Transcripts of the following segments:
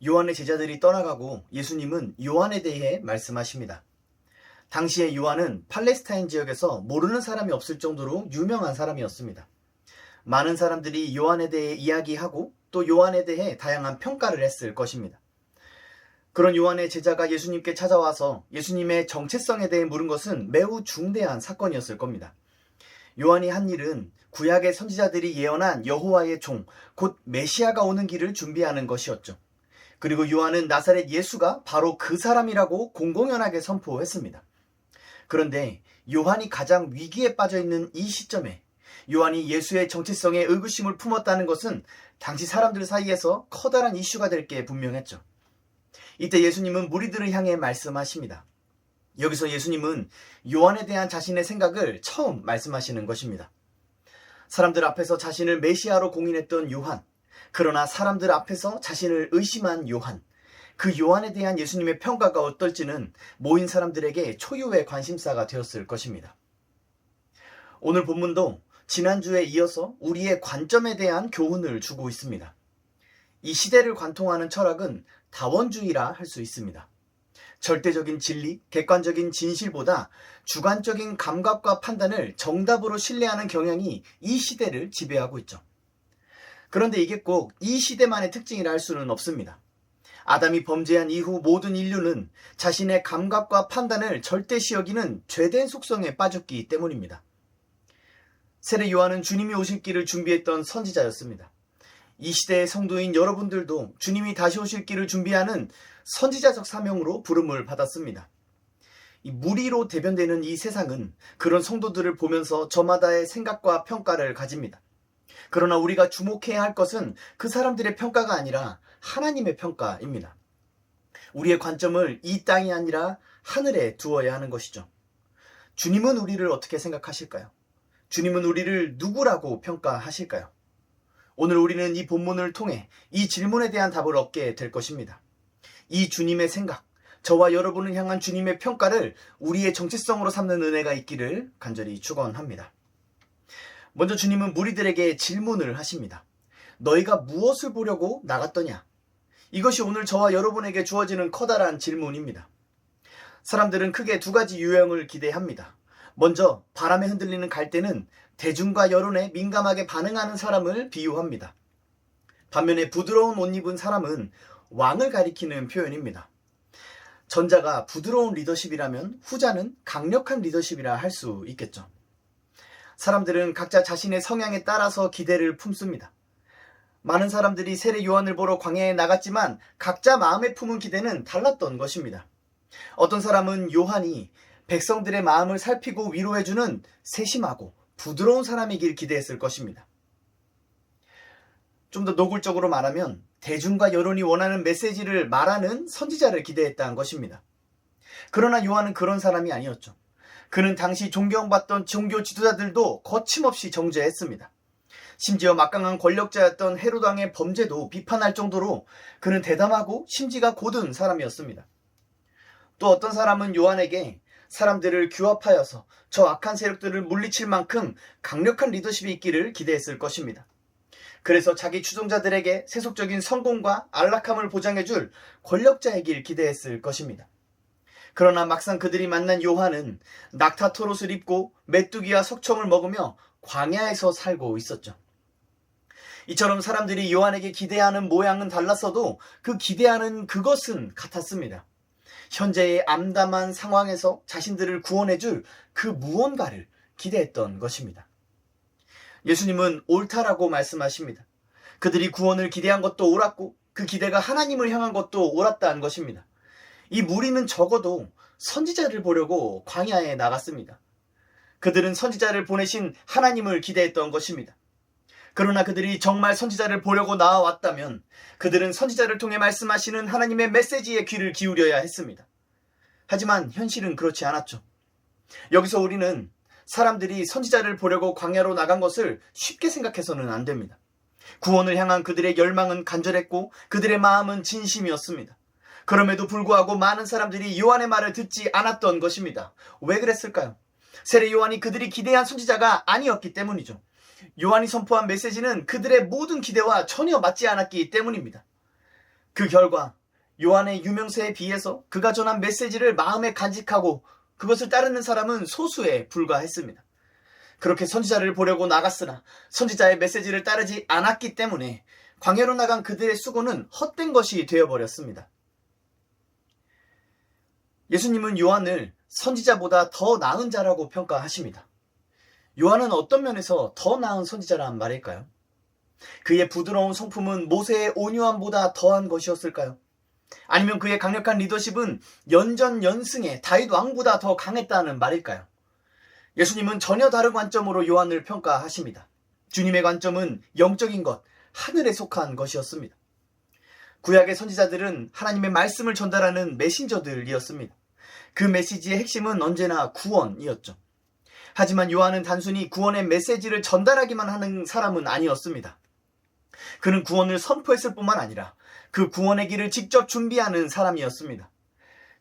요한의 제자들이 떠나가고 예수님은 요한에 대해 말씀하십니다. 당시에 요한은 팔레스타인 지역에서 모르는 사람이 없을 정도로 유명한 사람이었습니다. 많은 사람들이 요한에 대해 이야기하고 또 요한에 대해 다양한 평가를 했을 것입니다. 그런 요한의 제자가 예수님께 찾아와서 예수님의 정체성에 대해 물은 것은 매우 중대한 사건이었을 겁니다. 요한이 한 일은 구약의 선지자들이 예언한 여호와의 종, 곧 메시아가 오는 길을 준비하는 것이었죠. 그리고 요한은 나사렛 예수가 바로 그 사람이라고 공공연하게 선포했습니다. 그런데 요한이 가장 위기에 빠져 있는 이 시점에 요한이 예수의 정체성에 의구심을 품었다는 것은 당시 사람들 사이에서 커다란 이슈가 될 게 분명했죠. 이때 예수님은 무리들을 향해 말씀하십니다. 여기서 예수님은 요한에 대한 자신의 생각을 처음 말씀하시는 것입니다. 사람들 앞에서 자신을 메시아로 공인했던 요한, 그러나 사람들 앞에서 자신을 의심한 요한, 그 요한에 대한 예수님의 평가가 어떨지는 모인 사람들에게 초유의 관심사가 되었을 것입니다. 오늘 본문도 지난주에 이어서 우리의 관점에 대한 교훈을 주고 있습니다. 이 시대를 관통하는 철학은 다원주의라 할 수 있습니다. 절대적인 진리, 객관적인 진실보다 주관적인 감각과 판단을 정답으로 신뢰하는 경향이 이 시대를 지배하고 있죠. 그런데 이게 꼭 이 시대만의 특징이라 할 수는 없습니다. 아담이 범죄한 이후 모든 인류는 자신의 감각과 판단을 절대시 여기는 죄된 속성에 빠졌기 때문입니다. 세례 요한은 주님이 오실 길을 준비했던 선지자였습니다. 이 시대의 성도인 여러분들도 주님이 다시 오실 길을 준비하는 선지자적 사명으로 부름을 받았습니다. 이 무리로 대변되는 이 세상은 그런 성도들을 보면서 저마다의 생각과 평가를 가집니다. 그러나 우리가 주목해야 할 것은 그 사람들의 평가가 아니라 하나님의 평가입니다. 우리의 관점을 이 땅이 아니라 하늘에 두어야 하는 것이죠. 주님은 우리를 어떻게 생각하실까요? 주님은 우리를 누구라고 평가하실까요? 오늘 우리는 이 본문을 통해 이 질문에 대한 답을 얻게 될 것입니다. 이 주님의 생각, 저와 여러분을 향한 주님의 평가를 우리의 정체성으로 삼는 은혜가 있기를 간절히 축원합니다. 먼저 주님은 무리들에게 질문을 하십니다. 너희가 무엇을 보려고 나갔더냐? 이것이 오늘 저와 여러분에게 주어지는 커다란 질문입니다. 사람들은 크게 두 가지 유형을 기대합니다. 먼저 바람에 흔들리는 갈대는 대중과 여론에 민감하게 반응하는 사람을 비유합니다. 반면에 부드러운 옷 입은 사람은 왕을 가리키는 표현입니다. 전자가 부드러운 리더십이라면 후자는 강력한 리더십이라 할 수 있겠죠. 사람들은 각자 자신의 성향에 따라서 기대를 품습니다. 많은 사람들이 세례 요한을 보러 광야에 나갔지만 각자 마음에 품은 기대는 달랐던 것입니다. 어떤 사람은 요한이 백성들의 마음을 살피고 위로해주는 세심하고 부드러운 사람이길 기대했을 것입니다. 좀 더 노골적으로 말하면 대중과 여론이 원하는 메시지를 말하는 선지자를 기대했다는 것입니다. 그러나 요한은 그런 사람이 아니었죠. 그는 당시 존경받던 종교 지도자들도 거침없이 정죄했습니다. 심지어 막강한 권력자였던 헤롯 왕의 범죄도 비판할 정도로 그는 대담하고 심지가 곧은 사람이었습니다. 또 어떤 사람은 요한에게 사람들을 규합하여서 저 악한 세력들을 물리칠 만큼 강력한 리더십이 있기를 기대했을 것입니다. 그래서 자기 추종자들에게 세속적인 성공과 안락함을 보장해줄 권력자이길 기대했을 것입니다. 그러나 막상 그들이 만난 요한은 낙타 털옷을 입고 메뚜기와 석청을 먹으며 광야에서 살고 있었죠. 이처럼 사람들이 요한에게 기대하는 모양은 달랐어도 그 기대하는 그것은 같았습니다. 현재의 암담한 상황에서 자신들을 구원해줄 그 무언가를 기대했던 것입니다. 예수님은 옳다라고 말씀하십니다. 그들이 구원을 기대한 것도 옳았고 그 기대가 하나님을 향한 것도 옳았다는 것입니다. 이 무리는 적어도 선지자를 보려고 광야에 나갔습니다. 그들은 선지자를 보내신 하나님을 기대했던 것입니다. 그러나 그들이 정말 선지자를 보려고 나와왔다면 그들은 선지자를 통해 말씀하시는 하나님의 메시지에 귀를 기울여야 했습니다. 하지만 현실은 그렇지 않았죠. 여기서 우리는 사람들이 선지자를 보려고 광야로 나간 것을 쉽게 생각해서는 안 됩니다. 구원을 향한 그들의 열망은 간절했고 그들의 마음은 진심이었습니다. 그럼에도 불구하고 많은 사람들이 요한의 말을 듣지 않았던 것입니다. 왜 그랬을까요? 세례 요한이 그들이 기대한 선지자가 아니었기 때문이죠. 요한이 선포한 메시지는 그들의 모든 기대와 전혀 맞지 않았기 때문입니다. 그 결과 요한의 유명세에 비해서 그가 전한 메시지를 마음에 간직하고 그것을 따르는 사람은 소수에 불과했습니다. 그렇게 선지자를 보려고 나갔으나 선지자의 메시지를 따르지 않았기 때문에 광야로 나간 그들의 수고는 헛된 것이 되어버렸습니다. 예수님은 요한을 선지자보다 더 나은 자라고 평가하십니다. 요한은 어떤 면에서 더 나은 선지자란 말일까요? 그의 부드러운 성품은 모세의 온유함보다 더한 것이었을까요? 아니면 그의 강력한 리더십은 연전연승의 다윗 왕보다 더 강했다는 말일까요? 예수님은 전혀 다른 관점으로 요한을 평가하십니다. 주님의 관점은 영적인 것, 하늘에 속한 것이었습니다. 구약의 선지자들은 하나님의 말씀을 전달하는 메신저들이었습니다. 그 메시지의 핵심은 언제나 구원이었죠. 하지만 요한은 단순히 구원의 메시지를 전달하기만 하는 사람은 아니었습니다. 그는 구원을 선포했을 뿐만 아니라 그 구원의 길을 직접 준비하는 사람이었습니다.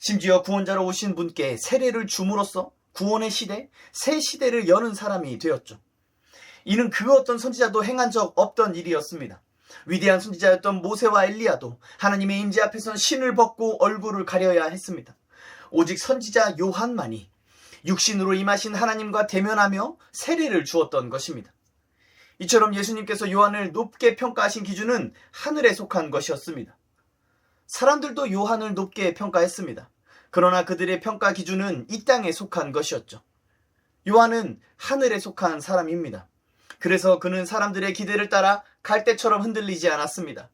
심지어 구원자로 오신 분께 세례를 줌으로써 구원의 시대, 새 시대를 여는 사람이 되었죠. 이는 그 어떤 선지자도 행한 적 없던 일이었습니다. 위대한 선지자였던 모세와 엘리야도 하나님의 임재 앞에서 신을 벗고 얼굴을 가려야 했습니다. 오직 선지자 요한만이 육신으로 임하신 하나님과 대면하며 세례를 주었던 것입니다. 이처럼 예수님께서 요한을 높게 평가하신 기준은 하늘에 속한 것이었습니다. 사람들도 요한을 높게 평가했습니다. 그러나 그들의 평가 기준은 이 땅에 속한 것이었죠. 요한은 하늘에 속한 사람입니다. 그래서 그는 사람들의 기대를 따라 갈대처럼 흔들리지 않았습니다.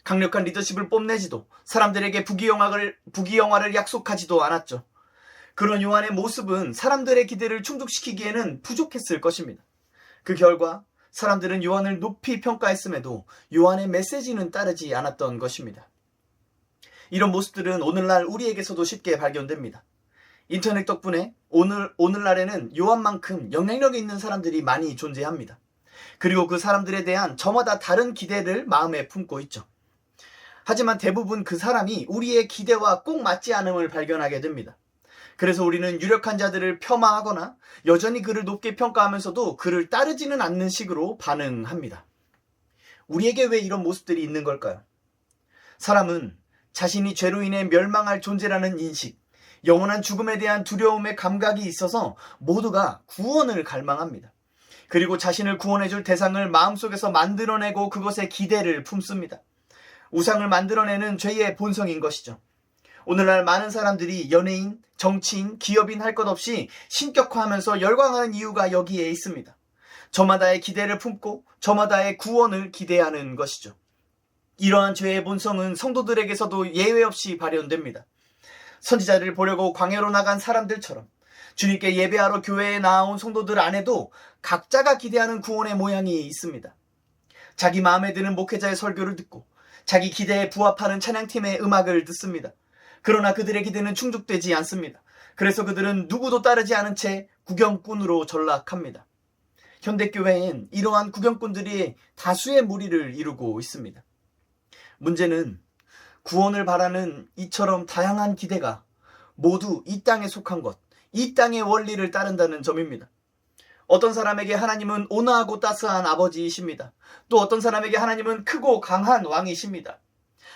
강력한 리더십을 뽐내지도 사람들에게 부귀영화를 약속하지도 않았죠. 그런 요한의 모습은 사람들의 기대를 충족시키기에는 부족했을 것입니다. 그 결과 사람들은 요한을 높이 평가했음에도 요한의 메시지는 따르지 않았던 것입니다. 이런 모습들은 오늘날 우리에게서도 쉽게 발견됩니다. 인터넷 덕분에 오늘날에는 요한만큼 영향력 있는 사람들이 많이 존재합니다. 그리고 그 사람들에 대한 저마다 다른 기대를 마음에 품고 있죠. 하지만 대부분 그 사람이 우리의 기대와 꼭 맞지 않음을 발견하게 됩니다. 그래서 우리는 유력한 자들을 폄하하거나 여전히 그를 높게 평가하면서도 그를 따르지는 않는 식으로 반응합니다. 우리에게 왜 이런 모습들이 있는 걸까요? 사람은 자신이 죄로 인해 멸망할 존재라는 인식, 영원한 죽음에 대한 두려움의 감각이 있어서 모두가 구원을 갈망합니다. 그리고 자신을 구원해줄 대상을 마음속에서 만들어내고 그것에 기대를 품습니다. 우상을 만들어내는 죄의 본성인 것이죠. 오늘날 많은 사람들이 연예인, 정치인, 기업인 할 것 없이 신격화하면서 열광하는 이유가 여기에 있습니다. 저마다의 기대를 품고 저마다의 구원을 기대하는 것이죠. 이러한 죄의 본성은 성도들에게서도 예외 없이 발현됩니다. 선지자를 보려고 광야로 나간 사람들처럼 주님께 예배하러 교회에 나온 성도들 안에도 각자가 기대하는 구원의 모양이 있습니다. 자기 마음에 드는 목회자의 설교를 듣고 자기 기대에 부합하는 찬양팀의 음악을 듣습니다. 그러나 그들의 기대는 충족되지 않습니다. 그래서 그들은 누구도 따르지 않은 채 구경꾼으로 전락합니다. 현대교회엔 이러한 구경꾼들이 다수의 무리를 이루고 있습니다. 문제는 구원을 바라는 이처럼 다양한 기대가 모두 이 땅에 속한 것, 이 땅의 원리를 따른다는 점입니다. 어떤 사람에게 하나님은 온화하고 따스한 아버지이십니다. 또 어떤 사람에게 하나님은 크고 강한 왕이십니다.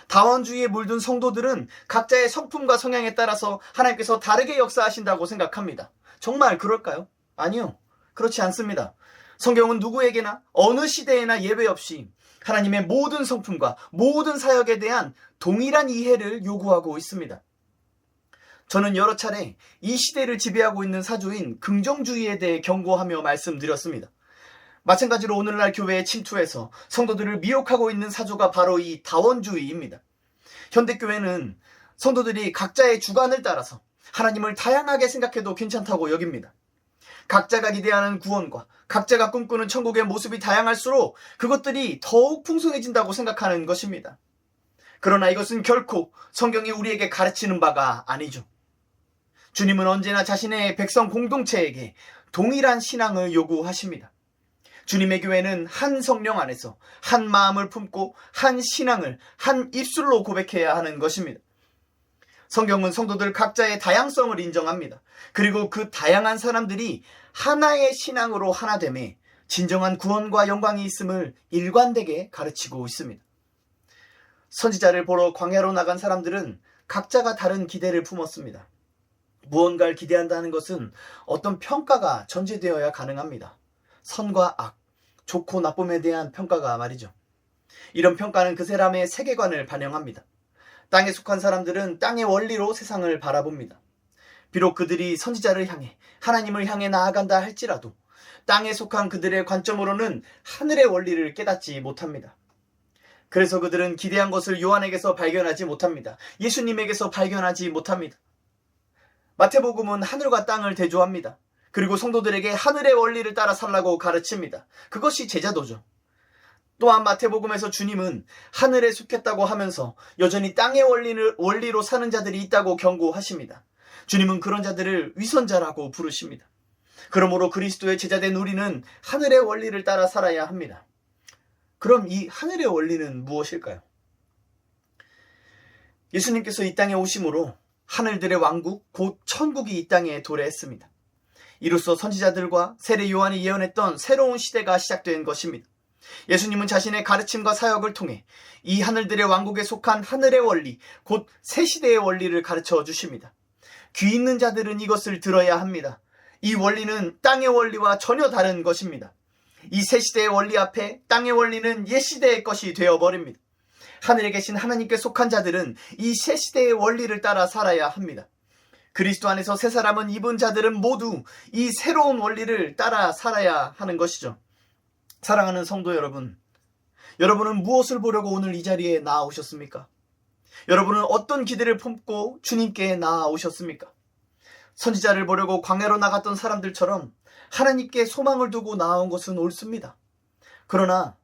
다원주의에 물든 성도들은 각자의 성품과 성향에 따라서 하나님께서 다르게 역사하신다고 생각합니다. 정말 그럴까요? 아니요. 그렇지 않습니다. 성경은 누구에게나 어느 시대에나 예외 없이 하나님의 모든 성품과 모든 사역에 대한 동일한 이해를 요구하고 있습니다. 저는 여러 차례 이 시대를 지배하고 있는 사조인 긍정주의에 대해 경고하며 말씀드렸습니다. 마찬가지로 오늘날 교회에 침투해서 성도들을 미혹하고 있는 사조가 바로 이 다원주의입니다. 현대교회는 성도들이 각자의 주관을 따라서 하나님을 다양하게 생각해도 괜찮다고 여깁니다. 각자가 기대하는 구원과 각자가 꿈꾸는 천국의 모습이 다양할수록 그것들이 더욱 풍성해진다고 생각하는 것입니다. 그러나 이것은 결코 성경이 우리에게 가르치는 바가 아니죠. 주님은 언제나 자신의 백성 공동체에게 동일한 신앙을 요구하십니다. 주님의 교회는 한 성령 안에서 한 마음을 품고 한 신앙을 한 입술로 고백해야 하는 것입니다. 성경은 성도들 각자의 다양성을 인정합니다. 그리고 그 다양한 사람들이 하나의 신앙으로 하나됨에 진정한 구원과 영광이 있음을 일관되게 가르치고 있습니다. 선지자를 보러 광야로 나간 사람들은 각자가 다른 기대를 품었습니다. 무언가를 기대한다는 것은 어떤 평가가 전제되어야 가능합니다. 선과 악, 좋고 나쁨에 대한 평가가 말이죠. 이런 평가는 그 사람의 세계관을 반영합니다. 땅에 속한 사람들은 땅의 원리로 세상을 바라봅니다. 비록 그들이 선지자를 향해 하나님을 향해 나아간다 할지라도 땅에 속한 그들의 관점으로는 하늘의 원리를 깨닫지 못합니다. 그래서 그들은 기대한 것을 요한에게서 발견하지 못합니다. 예수님에게서 발견하지 못합니다. 마태복음은 하늘과 땅을 대조합니다. 그리고 성도들에게 하늘의 원리를 따라 살라고 가르칩니다. 그것이 제자도죠. 또한 마태복음에서 주님은 하늘에 속했다고 하면서 여전히 땅의 원리로 사는 자들이 있다고 경고하십니다. 주님은 그런 자들을 위선자라고 부르십니다. 그러므로 그리스도의 제자된 우리는 하늘의 원리를 따라 살아야 합니다. 그럼 이 하늘의 원리는 무엇일까요? 예수님께서 이 땅에 오심으로 하늘들의 왕국, 곧 천국이 이 땅에 도래했습니다. 이로써 선지자들과 세례 요한이 예언했던 새로운 시대가 시작된 것입니다. 예수님은 자신의 가르침과 사역을 통해 이 하늘들의 왕국에 속한 하늘의 원리, 곧 새 시대의 원리를 가르쳐 주십니다. 귀 있는 자들은 이것을 들어야 합니다. 이 원리는 땅의 원리와 전혀 다른 것입니다. 이 새 시대의 원리 앞에 땅의 원리는 옛 시대의 것이 되어버립니다. 하늘에 계신 하나님께 속한 자들은 이 새 시대의 원리를 따라 살아야 합니다. 그리스도 안에서 새 사람은 입은 자들은 모두 이 새로운 원리를 따라 살아야 하는 것이죠. 사랑하는 성도 여러분, 여러분은 무엇을 보려고 오늘 이 자리에 나아오셨습니까? 여러분은 어떤 기대를 품고 주님께 나아오셨습니까? 선지자를 보려고 광야로 나갔던 사람들처럼 하나님께 소망을 두고 나아온 것은 옳습니다. 그러나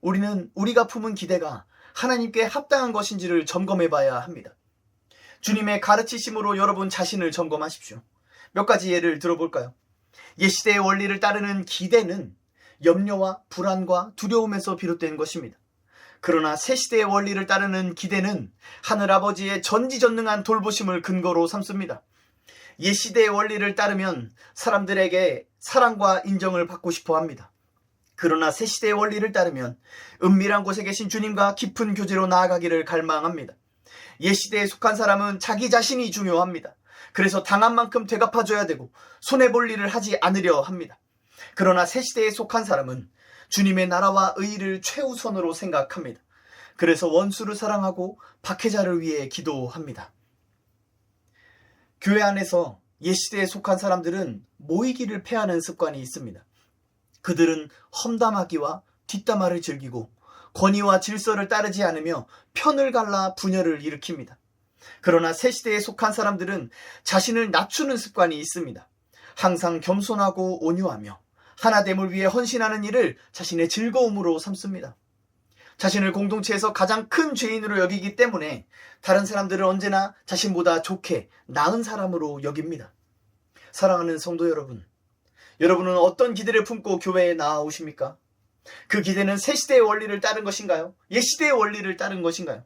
우리는 우리가 품은 기대가 하나님께 합당한 것인지를 점검해 봐야 합니다. 주님의 가르치심으로 여러분 자신을 점검하십시오. 몇 가지 예를 들어볼까요? 옛시대의 원리를 따르는 기대는 염려와 불안과 두려움에서 비롯된 것입니다. 그러나 새시대의 원리를 따르는 기대는 하늘아버지의 전지전능한 돌보심을 근거로 삼습니다. 옛시대의 원리를 따르면 사람들에게 사랑과 인정을 받고 싶어 합니다. 그러나 새시대의 원리를 따르면 은밀한 곳에 계신 주님과 깊은 교제로 나아가기를 갈망합니다. 옛시대에 속한 사람은 자기 자신이 중요합니다. 그래서 당한 만큼 되갚아줘야 되고 손해볼 일을 하지 않으려 합니다. 그러나 새시대에 속한 사람은 주님의 나라와 의의를 최우선으로 생각합니다. 그래서 원수를 사랑하고 박해자를 위해 기도합니다. 교회 안에서 옛시대에 속한 사람들은 모이기를 패하는 습관이 있습니다. 그들은 험담하기와 뒷담화를 즐기고 권위와 질서를 따르지 않으며 편을 갈라 분열을 일으킵니다. 그러나 새시대에 속한 사람들은 자신을 낮추는 습관이 있습니다. 항상 겸손하고 온유하며 하나됨을 위해 헌신하는 일을 자신의 즐거움으로 삼습니다. 자신을 공동체에서 가장 큰 죄인으로 여기기 때문에 다른 사람들은 언제나 자신보다 좋게 나은 사람으로 여깁니다. 사랑하는 성도 여러분, 여러분은 어떤 기대를 품고 교회에 나아오십니까? 그 기대는 새 시대의 원리를 따른 것인가요? 옛 시대의 원리를 따른 것인가요?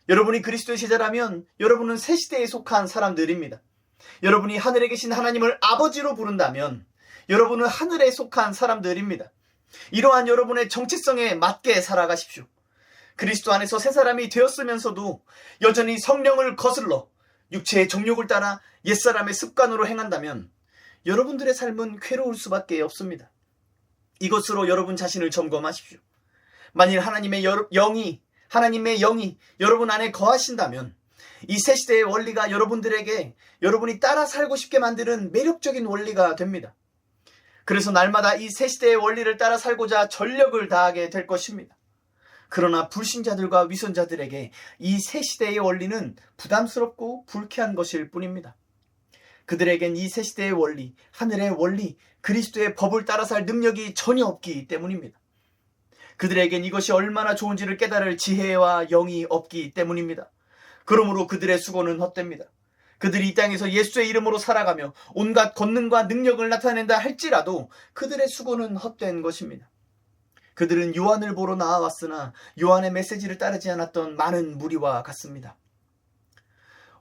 여러분이 그리스도의 제자라면 여러분은 새 시대에 속한 사람들입니다. 여러분이 하늘에 계신 하나님을 아버지로 부른다면 여러분은 하늘에 속한 사람들입니다. 이러한 여러분의 정체성에 맞게 살아가십시오. 그리스도 안에서 새 사람이 되었으면서도 여전히 성령을 거슬러 육체의 정욕을 따라 옛사람의 습관으로 행한다면 여러분들의 삶은 괴로울 수밖에 없습니다. 이것으로 여러분 자신을 점검하십시오. 만일 하나님의 영이 여러분 안에 거하신다면 이 새 시대의 원리가 여러분이 따라 살고 싶게 만드는 매력적인 원리가 됩니다. 그래서 날마다 이 새 시대의 원리를 따라 살고자 전력을 다하게 될 것입니다. 그러나 불신자들과 위선자들에게 이 새 시대의 원리는 부담스럽고 불쾌한 것일 뿐입니다. 그들에겐 이 새 시대의 원리, 하늘의 원리, 그리스도의 법을 따라 살 능력이 전혀 없기 때문입니다. 그들에겐 이것이 얼마나 좋은지를 깨달을 지혜와 영이 없기 때문입니다. 그러므로 그들의 수고는 헛됩니다. 그들이 이 땅에서 예수의 이름으로 살아가며 온갖 권능과 능력을 나타낸다 할지라도 그들의 수고는 헛된 것입니다. 그들은 요한을 보러 나아왔으나 요한의 메시지를 따르지 않았던 많은 무리와 같습니다.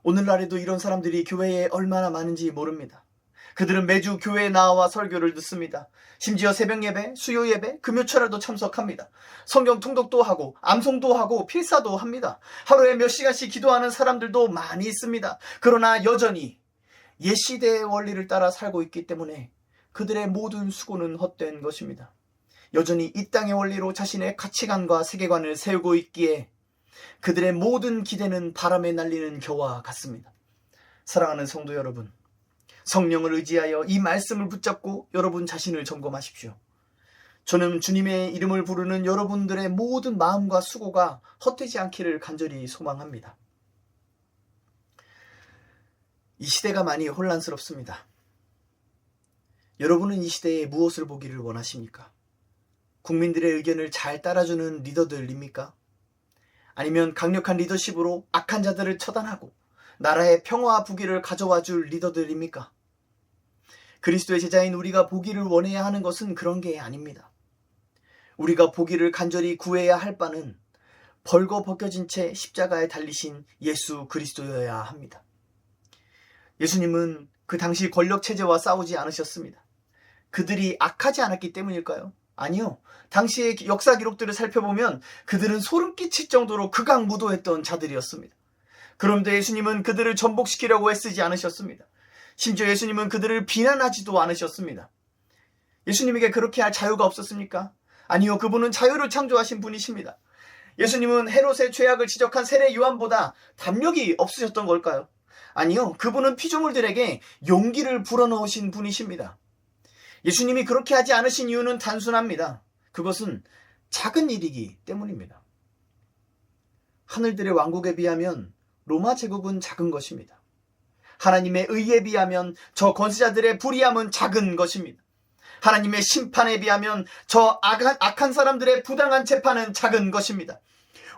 오늘날에도 이런 사람들이 교회에 얼마나 많은지 모릅니다. 그들은 매주 교회에 나와 설교를 듣습니다. 심지어 새벽 예배, 수요 예배, 금요철에도 참석합니다. 성경 통독도 하고 암송도 하고 필사도 합니다. 하루에 몇 시간씩 기도하는 사람들도 많이 있습니다. 그러나 여전히 옛 시대의 원리를 따라 살고 있기 때문에 그들의 모든 수고는 헛된 것입니다. 여전히 이 땅의 원리로 자신의 가치관과 세계관을 세우고 있기에 그들의 모든 기대는 바람에 날리는 겨와 같습니다. 사랑하는 성도 여러분, 성령을 의지하여 이 말씀을 붙잡고 여러분 자신을 점검하십시오. 저는 주님의 이름을 부르는 여러분들의 모든 마음과 수고가 헛되지 않기를 간절히 소망합니다. 이 시대가 많이 혼란스럽습니다. 여러분은 이 시대에 무엇을 보기를 원하십니까? 국민들의 의견을 잘 따라주는 리더들입니까? 아니면 강력한 리더십으로 악한 자들을 처단하고 나라의 평화와 부귀를 가져와 줄 리더들입니까? 그리스도의 제자인 우리가 보기를 원해야 하는 것은 그런 게 아닙니다. 우리가 보기를 간절히 구해야 할 바는 벌거벗겨진 채 십자가에 달리신 예수 그리스도여야 합니다. 예수님은 그 당시 권력 체제와 싸우지 않으셨습니다. 그들이 악하지 않았기 때문일까요? 아니요. 당시의 역사 기록들을 살펴보면 그들은 소름 끼칠 정도로 극악무도했던 자들이었습니다. 그런데 예수님은 그들을 전복시키려고 애쓰지 않으셨습니다. 심지어 예수님은 그들을 비난하지도 않으셨습니다. 예수님에게 그렇게 할 자유가 없었습니까? 아니요. 그분은 자유를 창조하신 분이십니다. 예수님은 헤롯의 죄악을 지적한 세례 요한보다 담력이 없으셨던 걸까요? 아니요. 그분은 피조물들에게 용기를 불어넣으신 분이십니다. 예수님이 그렇게 하지 않으신 이유는 단순합니다. 그것은 작은 일이기 때문입니다. 하늘들의 왕국에 비하면 로마 제국은 작은 것입니다. 하나님의 의에 비하면 저 권세자들의 불의함은 작은 것입니다. 하나님의 심판에 비하면 저 악한 사람들의 부당한 재판은 작은 것입니다.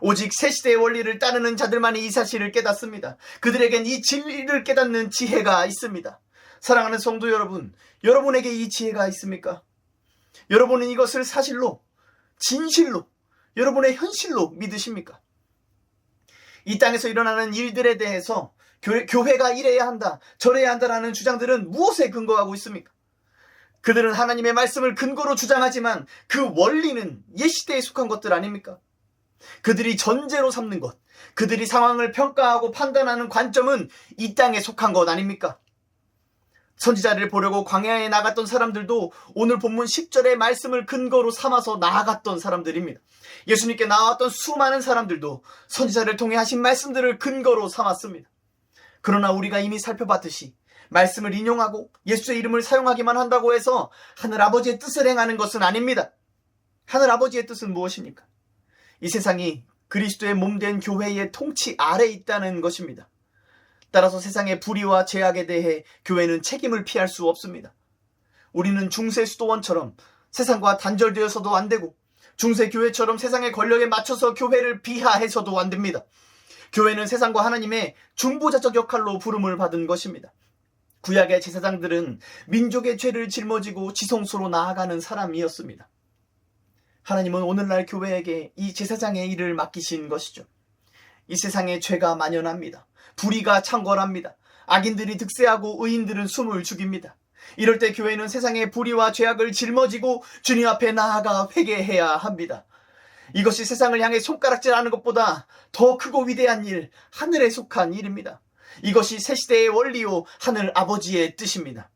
오직 새 시대의 원리를 따르는 자들만이 이 사실을 깨닫습니다. 그들에겐 이 진리를 깨닫는 지혜가 있습니다. 사랑하는 성도 여러분, 여러분에게 이 지혜가 있습니까? 여러분은 이것을 사실로, 진실로, 여러분의 현실로 믿으십니까? 이 땅에서 일어나는 일들에 대해서 교회가 이래야 한다, 저래야 한다라는 주장들은 무엇에 근거하고 있습니까? 그들은 하나님의 말씀을 근거로 주장하지만 그 원리는 옛 시대에 속한 것들 아닙니까? 그들이 전제로 삼는 것, 그들이 상황을 평가하고 판단하는 관점은 이 땅에 속한 것 아닙니까? 선지자를 보려고 광야에 나갔던 사람들도 오늘 본문 10절의 말씀을 근거로 삼아서 나아갔던 사람들입니다. 예수님께 나왔던 수많은 사람들도 선지자를 통해 하신 말씀들을 근거로 삼았습니다. 그러나 우리가 이미 살펴봤듯이 말씀을 인용하고 예수의 이름을 사용하기만 한다고 해서 하늘아버지의 뜻을 행하는 것은 아닙니다. 하늘아버지의 뜻은 무엇입니까? 이 세상이 그리스도의 몸된 교회의 통치 아래 있다는 것입니다. 따라서 세상의 불의와 죄악에 대해 교회는 책임을 피할 수 없습니다. 우리는 중세 수도원처럼 세상과 단절되어서도 안 되고 중세 교회처럼 세상의 권력에 맞춰서 교회를 비하해서도 안 됩니다. 교회는 세상과 하나님의 중보자적 역할로 부름을 받은 것입니다. 구약의 제사장들은 민족의 죄를 짊어지고 지성소로 나아가는 사람이었습니다. 하나님은 오늘날 교회에게 이 제사장의 일을 맡기신 것이죠. 이 세상에 죄가 만연합니다. 불의가 창궐합니다. 악인들이 득세하고 의인들은 숨을 죽입니다. 이럴 때 교회는 세상의 불의와 죄악을 짊어지고 주님 앞에 나아가 회개해야 합니다. 이것이 세상을 향해 손가락질하는 것보다 더 크고 위대한 일, 하늘에 속한 일입니다. 이것이 새 시대의 원리요 하늘 아버지의 뜻입니다.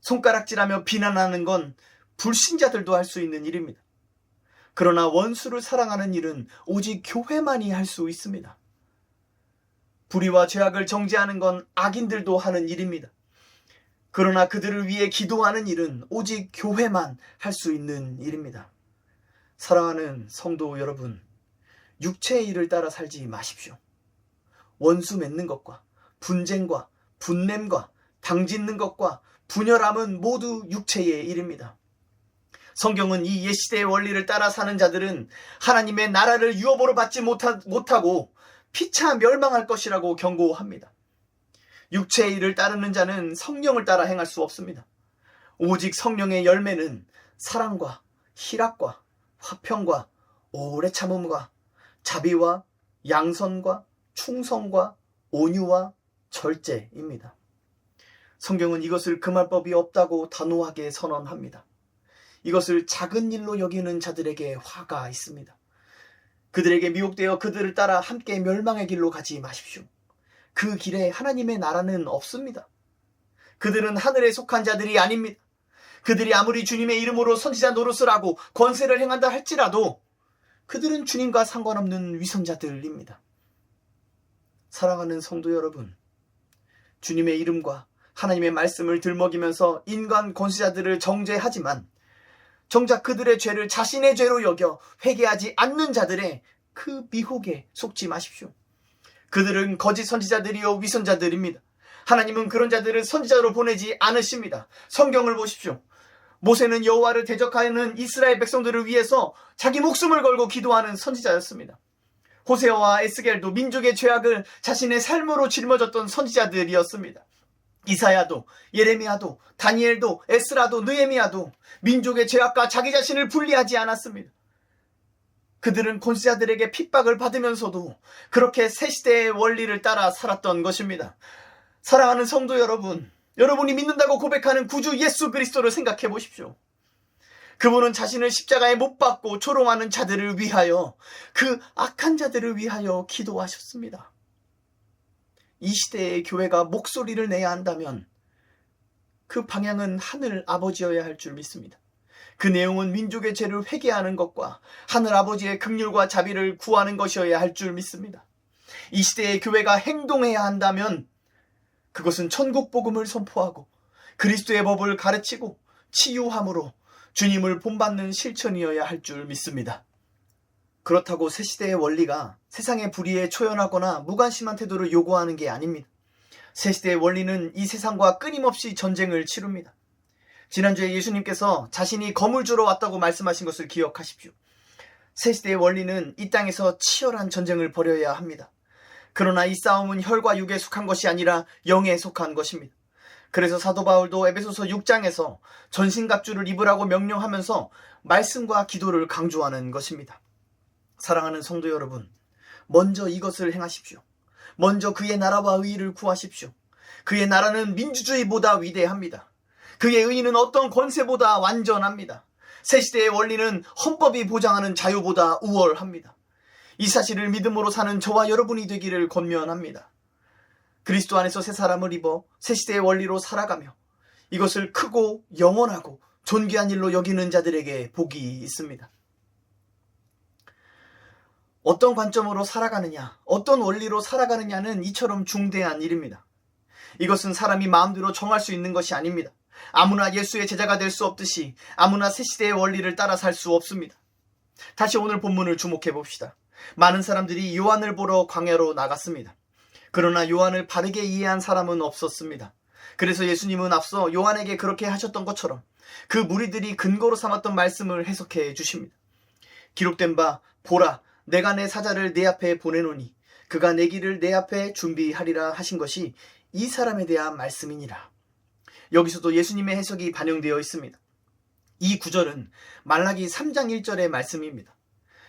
손가락질하며 비난하는 건 불신자들도 할 수 있는 일입니다. 그러나 원수를 사랑하는 일은 오직 교회만이 할 수 있습니다. 불의와 죄악을 정죄하는 건 악인들도 하는 일입니다. 그러나 그들을 위해 기도하는 일은 오직 교회만 할 수 있는 일입니다. 사랑하는 성도 여러분, 육체의 일을 따라 살지 마십시오. 원수 맺는 것과 분쟁과 분냄과 당짓는 것과 분열함은 모두 육체의 일입니다. 성경은 이 옛시대의 원리를 따라 사는 자들은 하나님의 나라를 유업으로 받지 못하고 피차 멸망할 것이라고 경고합니다. 육체의 일을 따르는 자는 성령을 따라 행할 수 없습니다. 오직 성령의 열매는 사랑과 희락과 화평과 오래 참음과 자비와 양선과 충성과 온유와 절제입니다. 성경은 이것을 금할 법이 없다고 단호하게 선언합니다. 이것을 작은 일로 여기는 자들에게 화가 있습니다. 그들에게 미혹되어 그들을 따라 함께 멸망의 길로 가지 마십시오. 그 길에 하나님의 나라는 없습니다. 그들은 하늘에 속한 자들이 아닙니다. 그들이 아무리 주님의 이름으로 선지자 노릇을 하고 권세를 행한다 할지라도 그들은 주님과 상관없는 위선자들입니다. 사랑하는 성도 여러분, 주님의 이름과 하나님의 말씀을 들먹이면서 인간 권세자들을 정죄하지만 정작 그들의 죄를 자신의 죄로 여겨 회개하지 않는 자들의 그 미혹에 속지 마십시오. 그들은 거짓 선지자들이요 위선자들입니다. 하나님은 그런 자들을 선지자로 보내지 않으십니다. 성경을 보십시오. 모세는 여호와를 대적하는 이스라엘 백성들을 위해서 자기 목숨을 걸고 기도하는 선지자였습니다. 호세아와 에스겔도 민족의 죄악을 자신의 삶으로 짊어졌던 선지자들이었습니다. 이사야도, 예레미야도, 다니엘도, 에스라도, 느헤미야도 민족의 죄악과 자기 자신을 분리하지 않았습니다. 그들은 권세자들에게 핍박을 받으면서도 그렇게 새 시대의 원리를 따라 살았던 것입니다. 사랑하는 성도 여러분, 여러분이 믿는다고 고백하는 구주 예수 그리스도를 생각해 보십시오. 그분은 자신을 십자가에 못 박고 조롱하는 자들을 위하여, 그 악한 자들을 위하여 기도하셨습니다. 이 시대의 교회가 목소리를 내야 한다면 그 방향은 하늘 아버지여야 할 줄 믿습니다. 그 내용은 민족의 죄를 회개하는 것과 하늘 아버지의 긍휼과 자비를 구하는 것이어야 할 줄 믿습니다. 이 시대의 교회가 행동해야 한다면 그것은 천국 복음을 선포하고 그리스도의 법을 가르치고 치유함으로 주님을 본받는 실천이어야 할 줄 믿습니다. 그렇다고 새 시대의 원리가 세상의 불의에 초연하거나 무관심한 태도를 요구하는 게 아닙니다. 새 시대의 원리는 이 세상과 끊임없이 전쟁을 치릅니다. 지난주에 예수님께서 자신이 검을 주러 왔다고 말씀하신 것을 기억하십시오. 새 시대의 원리는 이 땅에서 치열한 전쟁을 벌여야 합니다. 그러나 이 싸움은 혈과 육에 속한 것이 아니라 영에 속한 것입니다. 그래서 사도 바울도 에베소서 6장에서 전신갑주를 입으라고 명령하면서 말씀과 기도를 강조하는 것입니다. 사랑하는 성도 여러분, 먼저 이것을 행하십시오. 먼저 그의 나라와 의의를 구하십시오. 그의 나라는 민주주의보다 위대합니다. 그의 의의는 어떤 권세보다 완전합니다. 새 시대의 원리는 헌법이 보장하는 자유보다 우월합니다. 이 사실을 믿음으로 사는 저와 여러분이 되기를 권면합니다. 그리스도 안에서 새 사람을 입어 새 시대의 원리로 살아가며 이것을 크고 영원하고 존귀한 일로 여기는 자들에게 복이 있습니다. 어떤 관점으로 살아가느냐, 어떤 원리로 살아가느냐는 이처럼 중대한 일입니다. 이것은 사람이 마음대로 정할 수 있는 것이 아닙니다. 아무나 예수의 제자가 될 수 없듯이 아무나 새 시대의 원리를 따라 살 수 없습니다. 다시 오늘 본문을 주목해 봅시다. 많은 사람들이 요한을 보러 광야로 나갔습니다. 그러나 요한을 바르게 이해한 사람은 없었습니다. 그래서 예수님은 앞서 요한에게 그렇게 하셨던 것처럼 그 무리들이 근거로 삼았던 말씀을 해석해 주십니다. 기록된 바 보라, 내가 내 사자를 내 앞에 보내노니 그가 내 길을 내 앞에 준비하리라 하신 것이 이 사람에 대한 말씀이니라. 여기서도 예수님의 해석이 반영되어 있습니다. 이 구절은 말라기 3장 1절의 말씀입니다.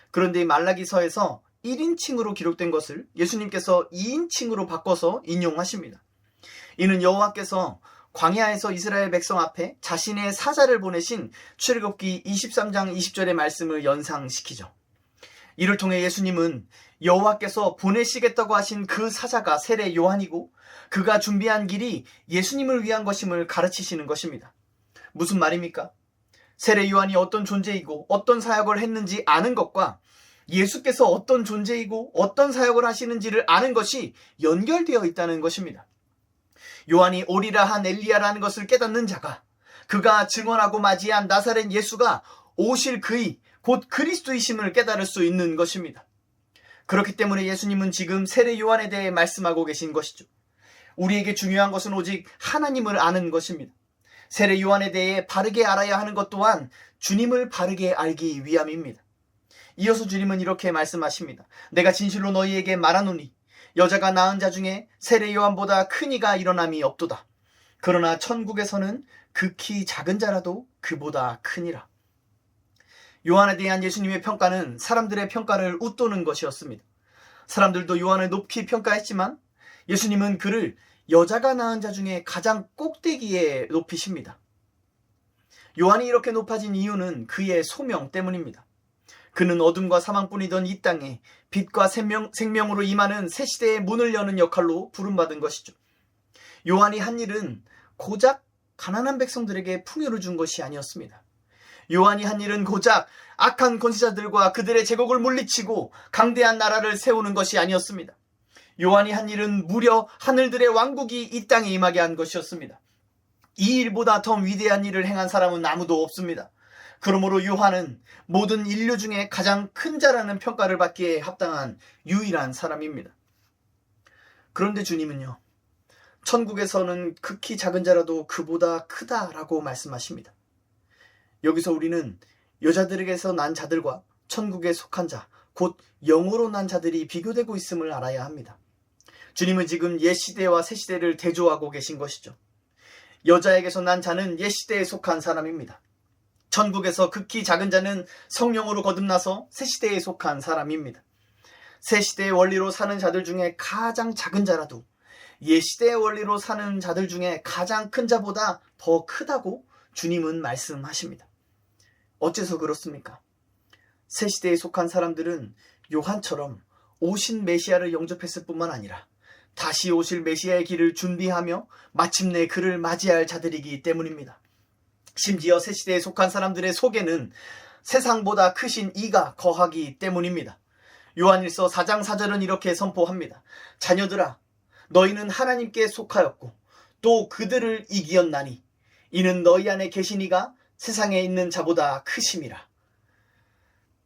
그런데 말라기서에서 1인칭으로 기록된 것을 예수님께서 2인칭으로 바꿔서 인용하십니다. 이는 여호와께서 광야에서 이스라엘 백성 앞에 자신의 사자를 보내신 출애굽기 23장 20절의 말씀을 연상시키죠. 이를 통해 예수님은 여호와께서 보내시겠다고 하신 그 사자가 세례 요한이고 그가 준비한 길이 예수님을 위한 것임을 가르치시는 것입니다. 무슨 말입니까? 세례 요한이 어떤 존재이고 어떤 사역을 했는지 아는 것과 예수께서 어떤 존재이고 어떤 사역을 하시는지를 아는 것이 연결되어 있다는 것입니다. 요한이 오리라 한 엘리야라는 것을 깨닫는 자가 그가 증언하고 맞이한 나사렛 예수가 오실 그의 곧 그리스도이심을 깨달을 수 있는 것입니다. 그렇기 때문에 예수님은 지금 세례 요한에 대해 말씀하고 계신 것이죠. 우리에게 중요한 것은 오직 하나님을 아는 것입니다. 세례 요한에 대해 바르게 알아야 하는 것 또한 주님을 바르게 알기 위함입니다. 이어서 주님은 이렇게 말씀하십니다. 내가 진실로 너희에게 말하노니 여자가 낳은 자 중에 세례 요한보다 큰 이가 일어남이 없도다. 그러나 천국에서는 극히 작은 자라도 그보다 크니라. 요한에 대한 예수님의 평가는 사람들의 평가를 웃도는 것이었습니다. 사람들도 요한을 높이 평가했지만 예수님은 그를 여자가 낳은 자 중에 가장 꼭대기에 높이십니다. 요한이 이렇게 높아진 이유는 그의 소명 때문입니다. 그는 어둠과 사망뿐이던 이 땅에 빛과 생명으로 임하는 새 시대의 문을 여는 역할로 부름받은 것이죠. 요한이 한 일은 고작 가난한 백성들에게 풍요를 준 것이 아니었습니다. 요한이 한 일은 고작 악한 권세자들과 그들의 제국을 물리치고 강대한 나라를 세우는 것이 아니었습니다. 요한이 한 일은 무려 하늘들의 왕국이 이 땅에 임하게 한 것이었습니다. 이 일보다 더 위대한 일을 행한 사람은 아무도 없습니다. 그러므로 요한은 모든 인류 중에 가장 큰 자라는 평가를 받기에 합당한 유일한 사람입니다. 그런데 주님은요, 천국에서는 극히 작은 자라도 그보다 크다라고 말씀하십니다. 여기서 우리는 여자들에게서 난 자들과 천국에 속한 자, 곧 영으로 난 자들이 비교되고 있음을 알아야 합니다. 주님은 지금 옛 시대와 새 시대를 대조하고 계신 것이죠. 여자에게서 난 자는 옛 시대에 속한 사람입니다. 천국에서 극히 작은 자는 성령으로 거듭나서 새 시대에 속한 사람입니다. 새 시대의 원리로 사는 자들 중에 가장 작은 자라도 옛 시대의 원리로 사는 자들 중에 가장 큰 자보다 더 크다고 주님은 말씀하십니다. 어째서 그렇습니까? 새 시대에 속한 사람들은 요한처럼 오신 메시아를 영접했을 뿐만 아니라 다시 오실 메시아의 길을 준비하며 마침내 그를 맞이할 자들이기 때문입니다. 심지어 새 시대에 속한 사람들의 속에는 세상보다 크신 이가 거하기 때문입니다. 요한일서 4장 4절은 이렇게 선포합니다. 자녀들아, 너희는 하나님께 속하였고 또 그들을 이기었나니 이는 너희 안에 계신 이가 세상에 있는 자보다 크심이라.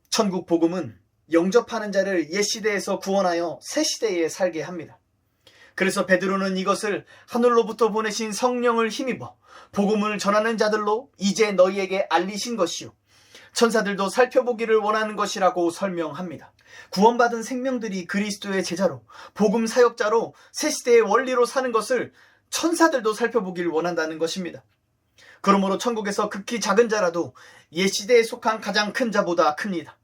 천국 복음은 영접하는 자를 옛 시대에서 구원하여 새 시대에 살게 합니다. 그래서 베드로는 이것을 하늘로부터 보내신 성령을 힘입어 복음을 전하는 자들로 이제 너희에게 알리신 것이요 천사들도 살펴보기를 원하는 것이라고 설명합니다. 구원받은 생명들이 그리스도의 제자로 복음 사역자로 새 시대의 원리로 사는 것을 천사들도 살펴보기를 원한다는 것입니다. 그러므로 천국에서 극히 작은 자라도 옛 시대에 속한 가장 큰 자보다 큽니다.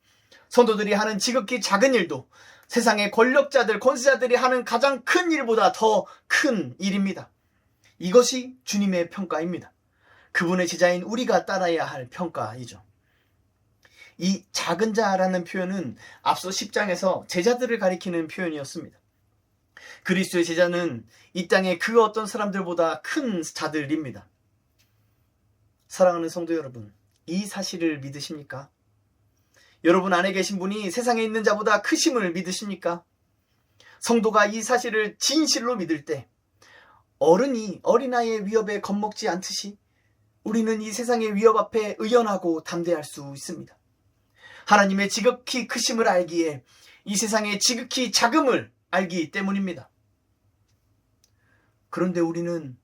성도들이 하는 지극히 작은 일도 세상의 권력자들, 권세자들이 하는 가장 큰 일보다 더 큰 일입니다. 이것이 주님의 평가입니다. 그분의 제자인 우리가 따라야 할 평가이죠. 이 작은 자라는 표현은 앞서 10장에서 제자들을 가리키는 표현이었습니다. 그리스도의 제자는 이 땅의 그 어떤 사람들보다 큰 자들입니다. 사랑하는 성도 여러분, 이 사실을 믿으십니까? 여러분 안에 계신 분이 세상에 있는 자보다 크심을 믿으십니까? 성도가 이 사실을 진실로 믿을 때 어른이 어린아이의 위협에 겁먹지 않듯이 우리는 이 세상의 위협 앞에 의연하고 담대할 수 있습니다. 하나님의 지극히 크심을 알기에 이 세상의 지극히 작음을 알기 때문입니다. 그런데 우리는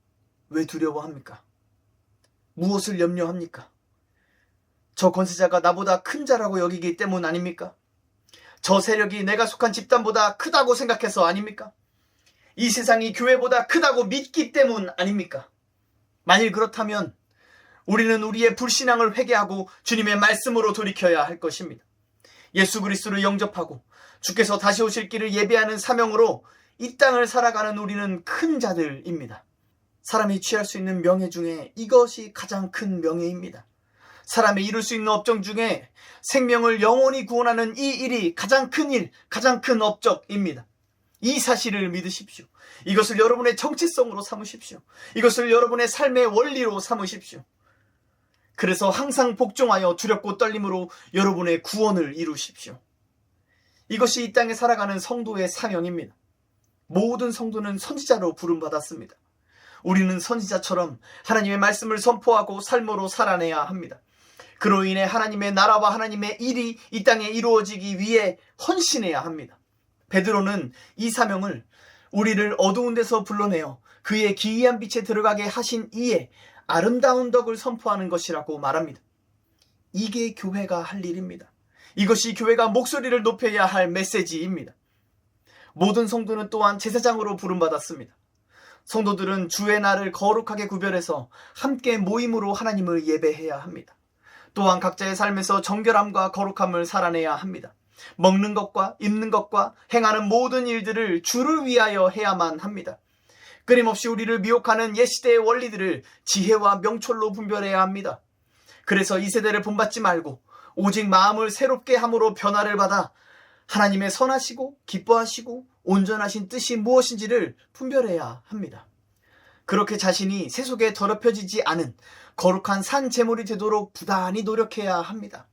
왜 두려워합니까? 무엇을 염려합니까? 저 권세자가 나보다 큰 자라고 여기기 때문 아닙니까? 저 세력이 내가 속한 집단보다 크다고 생각해서 아닙니까? 이 세상이 교회보다 크다고 믿기 때문 아닙니까? 만일 그렇다면 우리는 우리의 불신앙을 회개하고 주님의 말씀으로 돌이켜야 할 것입니다. 예수 그리스도를 영접하고 주께서 다시 오실 길을 예비하는 사명으로 이 땅을 살아가는 우리는 큰 자들입니다. 사람이 취할 수 있는 명예 중에 이것이 가장 큰 명예입니다. 사람이 이룰 수 있는 업적 중에 생명을 영원히 구원하는 이 일이 가장 큰 일, 가장 큰 업적입니다. 이 사실을 믿으십시오. 이것을 여러분의 정체성으로 삼으십시오. 이것을 여러분의 삶의 원리로 삼으십시오. 그래서 항상 복종하여 두렵고 떨림으로 여러분의 구원을 이루십시오. 이것이 이 땅에 살아가는 성도의 사명입니다. 모든 성도는 선지자로 부름받았습니다. 우리는 선지자처럼 하나님의 말씀을 선포하고 삶으로 살아내야 합니다. 그로 인해 하나님의 나라와 하나님의 일이 이 땅에 이루어지기 위해 헌신해야 합니다. 베드로는 이 사명을 우리를 어두운 데서 불러내어 그의 기이한 빛에 들어가게 하신 이에 아름다운 덕을 선포하는 것이라고 말합니다. 이게 교회가 할 일입니다. 이것이 교회가 목소리를 높여야 할 메시지입니다. 모든 성도는 또한 제사장으로 부름받았습니다. 성도들은 주의 날을 거룩하게 구별해서 함께 모임으로 하나님을 예배해야 합니다. 또한 각자의 삶에서 정결함과 거룩함을 살아내야 합니다. 먹는 것과 입는 것과 행하는 모든 일들을 주를 위하여 해야만 합니다. 끊임없이 우리를 미혹하는 옛시대의 원리들을 지혜와 명철로 분별해야 합니다. 그래서 이 세대를 본받지 말고 오직 마음을 새롭게 함으로 변화를 받아 하나님의 선하시고 기뻐하시고 온전하신 뜻이 무엇인지를 분별해야 합니다. 그렇게 자신이 세속에 더럽혀지지 않은 거룩한 산 제물이 되도록 부단히 노력해야 합니다.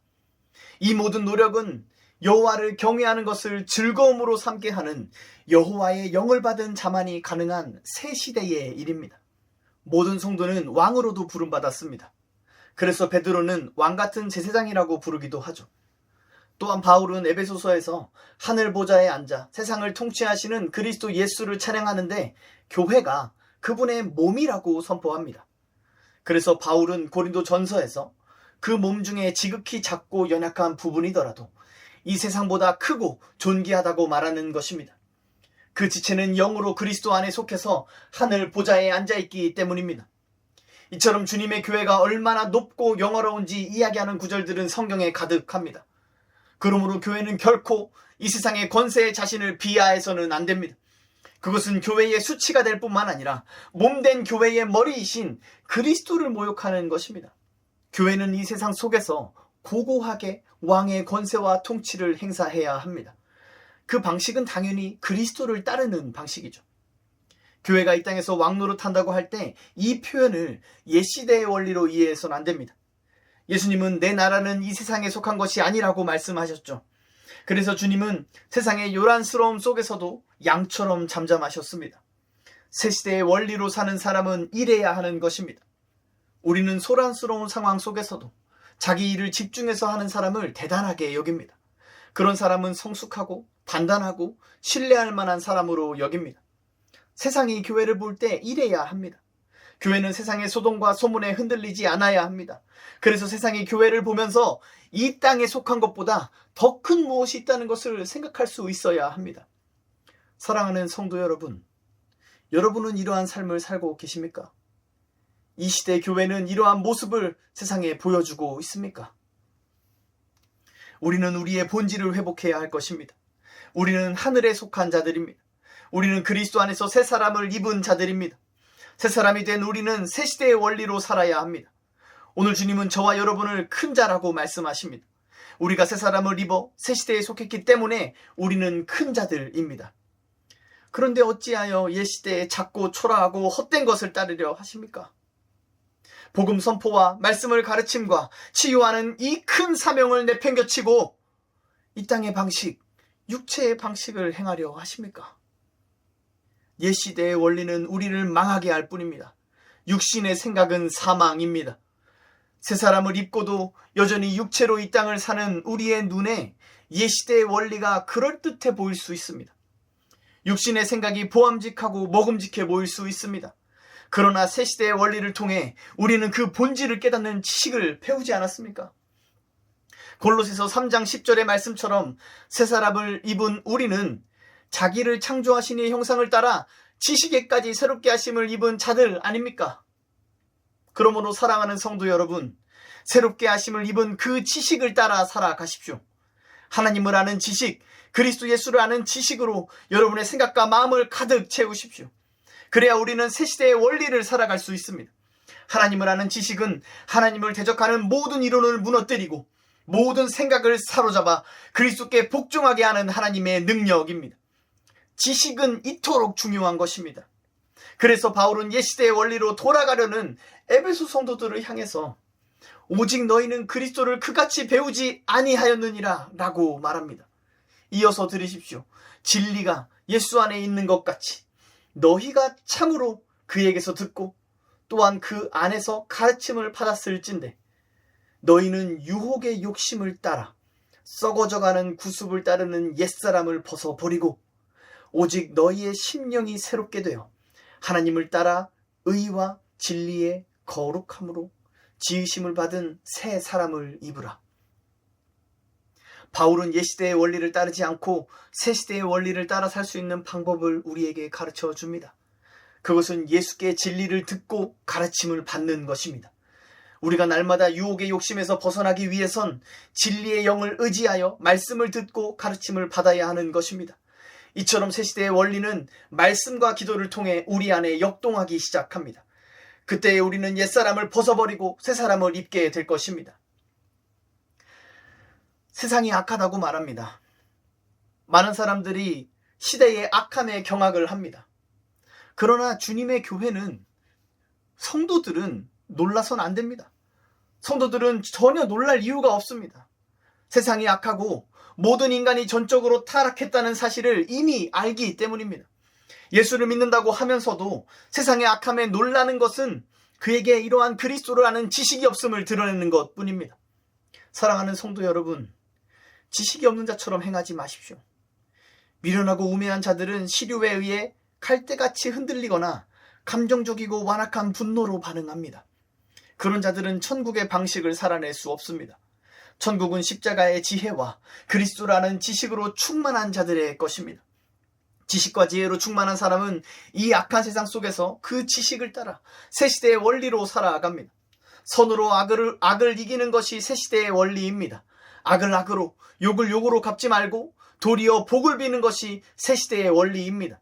이 모든 노력은 여호와를 경외하는 것을 즐거움으로 삼게 하는 여호와의 영을 받은 자만이 가능한 새 시대의 일입니다. 모든 성도는 왕으로도 부름받았습니다. 그래서 베드로는 왕같은 제사장이라고 부르기도 하죠. 또한 바울은 에베소서에서 하늘 보좌에 앉아 세상을 통치하시는 그리스도 예수를 찬양하는데 교회가 그분의 몸이라고 선포합니다. 그래서 바울은 고린도 전서에서 그 몸 중에 지극히 작고 연약한 부분이더라도 이 세상보다 크고 존귀하다고 말하는 것입니다. 그 지체는 영으로 그리스도 안에 속해서 하늘 보좌에 앉아있기 때문입니다. 이처럼 주님의 교회가 얼마나 높고 영화로운지 이야기하는 구절들은 성경에 가득합니다. 그러므로 교회는 결코 이 세상의 권세에 자신을 비하해서는 안 됩니다. 그것은 교회의 수치가 될 뿐만 아니라 몸된 교회의 머리이신 그리스도를 모욕하는 것입니다. 교회는 이 세상 속에서 고고하게 왕의 권세와 통치를 행사해야 합니다. 그 방식은 당연히 그리스도를 따르는 방식이죠. 교회가 이 땅에서 왕노릇한다고 할 때 이 표현을 옛시대의 원리로 이해해서는 안 됩니다. 예수님은 내 나라는 이 세상에 속한 것이 아니라고 말씀하셨죠. 그래서 주님은 세상의 요란스러움 속에서도 양처럼 잠잠하셨습니다. 새 시대의 원리로 사는 사람은 이래야 하는 것입니다. 우리는 소란스러운 상황 속에서도 자기 일을 집중해서 하는 사람을 대단하게 여깁니다. 그런 사람은 성숙하고 단단하고 신뢰할 만한 사람으로 여깁니다. 세상이 교회를 볼 때 이래야 합니다. 교회는 세상의 소동과 소문에 흔들리지 않아야 합니다. 그래서 세상이 교회를 보면서 이 땅에 속한 것보다 더 큰 무엇이 있다는 것을 생각할 수 있어야 합니다. 사랑하는 성도 여러분, 여러분은 이러한 삶을 살고 계십니까? 이 시대 교회는 이러한 모습을 세상에 보여주고 있습니까? 우리는 우리의 본질을 회복해야 할 것입니다. 우리는 하늘에 속한 자들입니다. 우리는 그리스도 안에서 새 사람을 입은 자들입니다. 새 사람이 된 우리는 새 시대의 원리로 살아야 합니다. 오늘 주님은 저와 여러분을 큰 자라고 말씀하십니다. 우리가 새 사람을 입어 새 시대에 속했기 때문에 우리는 큰 자들입니다. 그런데 어찌하여 옛 시대에 작고 초라하고 헛된 것을 따르려 하십니까? 복음 선포와 말씀을 가르침과 치유하는 이 큰 사명을 내팽겨치고 이 땅의 방식, 육체의 방식을 행하려 하십니까? 옛 시대의 원리는 우리를 망하게 할 뿐입니다. 육신의 생각은 사망입니다. 새 사람을 입고도 여전히 육체로 이 땅을 사는 우리의 눈에 옛 시대의 원리가 그럴듯해 보일 수 있습니다. 육신의 생각이 보암직하고 먹음직해 보일 수 있습니다. 그러나 새 시대의 원리를 통해 우리는 그 본질을 깨닫는 지식을 배우지 않았습니까? 골로새서 3장 10절의 말씀처럼 새 사람을 입은 우리는 자기를 창조하신 이의 형상을 따라 지식에까지 새롭게 하심을 입은 자들 아닙니까? 그러므로 사랑하는 성도 여러분, 새롭게 하심을 입은 그 지식을 따라 살아가십시오. 하나님을 아는 지식, 그리스도 예수를 아는 지식으로 여러분의 생각과 마음을 가득 채우십시오. 그래야 우리는 새 시대의 원리를 살아갈 수 있습니다. 하나님을 아는 지식은 하나님을 대적하는 모든 이론을 무너뜨리고 모든 생각을 사로잡아 그리스도께 복종하게 하는 하나님의 능력입니다. 지식은 이토록 중요한 것입니다. 그래서 바울은 옛시대의 원리로 돌아가려는 에베소 성도들을 향해서 오직 너희는 그리스도를 그같이 배우지 아니하였느니라 라고 말합니다. 이어서 들으십시오. 진리가 예수 안에 있는 것 같이 너희가 참으로 그에게서 듣고 또한 그 안에서 가르침을 받았을진데 너희는 유혹의 욕심을 따라 썩어져가는 구습을 따르는 옛사람을 벗어버리고 오직 너희의 심령이 새롭게 되어 하나님을 따라 의와 진리의 거룩함으로 지으심을 받은 새 사람을 입으라. 바울은 옛시대의 원리를 따르지 않고 새시대의 원리를 따라 살 수 있는 방법을 우리에게 가르쳐 줍니다. 그것은 예수께 진리를 듣고 가르침을 받는 것입니다. 우리가 날마다 유혹의 욕심에서 벗어나기 위해선 진리의 영을 의지하여 말씀을 듣고 가르침을 받아야 하는 것입니다. 이처럼 새 시대의 원리는 말씀과 기도를 통해 우리 안에 역동하기 시작합니다. 그때 우리는 옛사람을 벗어버리고 새사람을 입게 될 것입니다. 세상이 악하다고 말합니다. 많은 사람들이 시대의 악함에 경악을 합니다. 그러나 주님의 교회는, 성도들은 놀라선 안 됩니다. 성도들은 전혀 놀랄 이유가 없습니다. 세상이 악하고 모든 인간이 전적으로 타락했다는 사실을 이미 알기 때문입니다. 예수를 믿는다고 하면서도 세상의 악함에 놀라는 것은 그에게 이러한 그리스도를 아는 지식이 없음을 드러내는 것뿐입니다. 사랑하는 성도 여러분, 지식이 없는 자처럼 행하지 마십시오. 미련하고 우매한 자들은 시류에 의해 갈대같이 흔들리거나 감정적이고 완악한 분노로 반응합니다. 그런 자들은 천국의 방식을 살아낼 수 없습니다. 천국은 십자가의 지혜와 그리스도를 아는 지식으로 충만한 자들의 것입니다. 지식과 지혜로 충만한 사람은 이 악한 세상 속에서 그 지식을 따라 새시대의 원리로 살아갑니다. 선으로 악을 이기는 것이 새시대의 원리입니다. 악을 악으로, 욕을 욕으로 갚지 말고 도리어 복을 비는 것이 새시대의 원리입니다.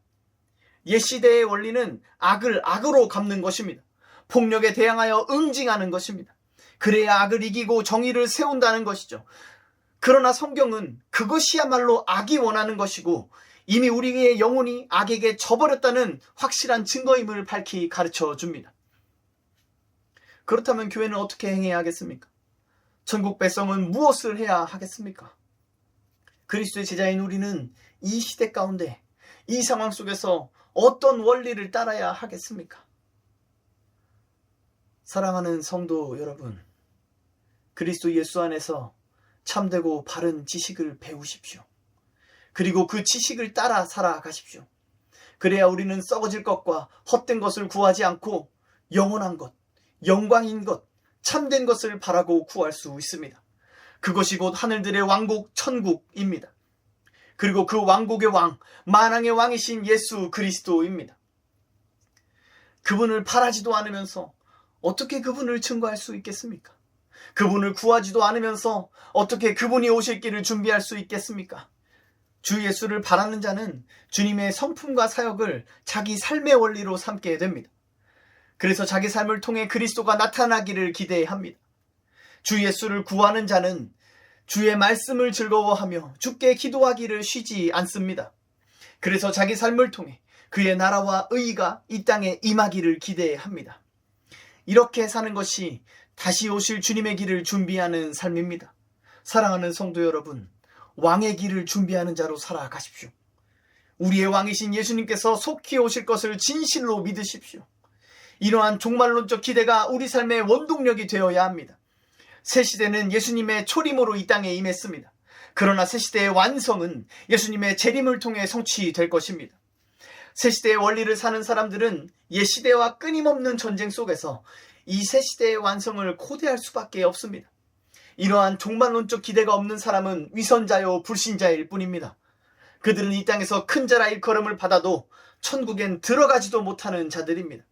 옛시대의 원리는 악을 악으로 갚는 것입니다. 폭력에 대항하여 응징하는 것입니다. 그래야 악을 이기고 정의를 세운다는 것이죠. 그러나 성경은 그것이야말로 악이 원하는 것이고 이미 우리의 영혼이 악에게 져버렸다는 확실한 증거임을 밝히 가르쳐 줍니다. 그렇다면 교회는 어떻게 행해야 하겠습니까? 천국 백성은 무엇을 해야 하겠습니까? 그리스도의 제자인 우리는 이 시대 가운데, 이 상황 속에서 어떤 원리를 따라야 하겠습니까? 사랑하는 성도 여러분, 그리스도 예수 안에서 참되고 바른 지식을 배우십시오. 그리고 그 지식을 따라 살아가십시오. 그래야 우리는 썩어질 것과 헛된 것을 구하지 않고 영원한 것, 영광인 것, 참된 것을 바라고 구할 수 있습니다. 그것이 곧 하늘들의 왕국 천국입니다. 그리고 그 왕국의 왕, 만왕의 왕이신 예수 그리스도입니다. 그분을 바라지도 않으면서 어떻게 그분을 증거할 수 있겠습니까? 그분을 구하지도 않으면서 어떻게 그분이 오실 길을 준비할 수 있겠습니까? 주 예수를 바라는 자는 주님의 성품과 사역을 자기 삶의 원리로 삼게 됩니다. 그래서 자기 삶을 통해 그리스도가 나타나기를 기대합니다. 주 예수를 구하는 자는 주의 말씀을 즐거워하며 주께 기도하기를 쉬지 않습니다. 그래서 자기 삶을 통해 그의 나라와 의의가 이 땅에 임하기를 기대합니다. 이렇게 사는 것이 다시 오실 주님의 길을 준비하는 삶입니다. 사랑하는 성도 여러분, 왕의 길을 준비하는 자로 살아가십시오. 우리의 왕이신 예수님께서 속히 오실 것을 진실로 믿으십시오. 이러한 종말론적 기대가 우리 삶의 원동력이 되어야 합니다. 새 시대는 예수님의 초림으로 이 땅에 임했습니다. 그러나 새 시대의 완성은 예수님의 재림을 통해 성취될 것입니다. 새 시대의 원리를 사는 사람들은 옛 시대와 끊임없는 전쟁 속에서 이 새 시대의 완성을 고대할 수밖에 없습니다. 이러한 종말론적 기대가 없는 사람은 위선자요 불신자일 뿐입니다. 그들은 이 땅에서 큰 자라 일컬음을 받아도 천국엔 들어가지도 못하는 자들입니다.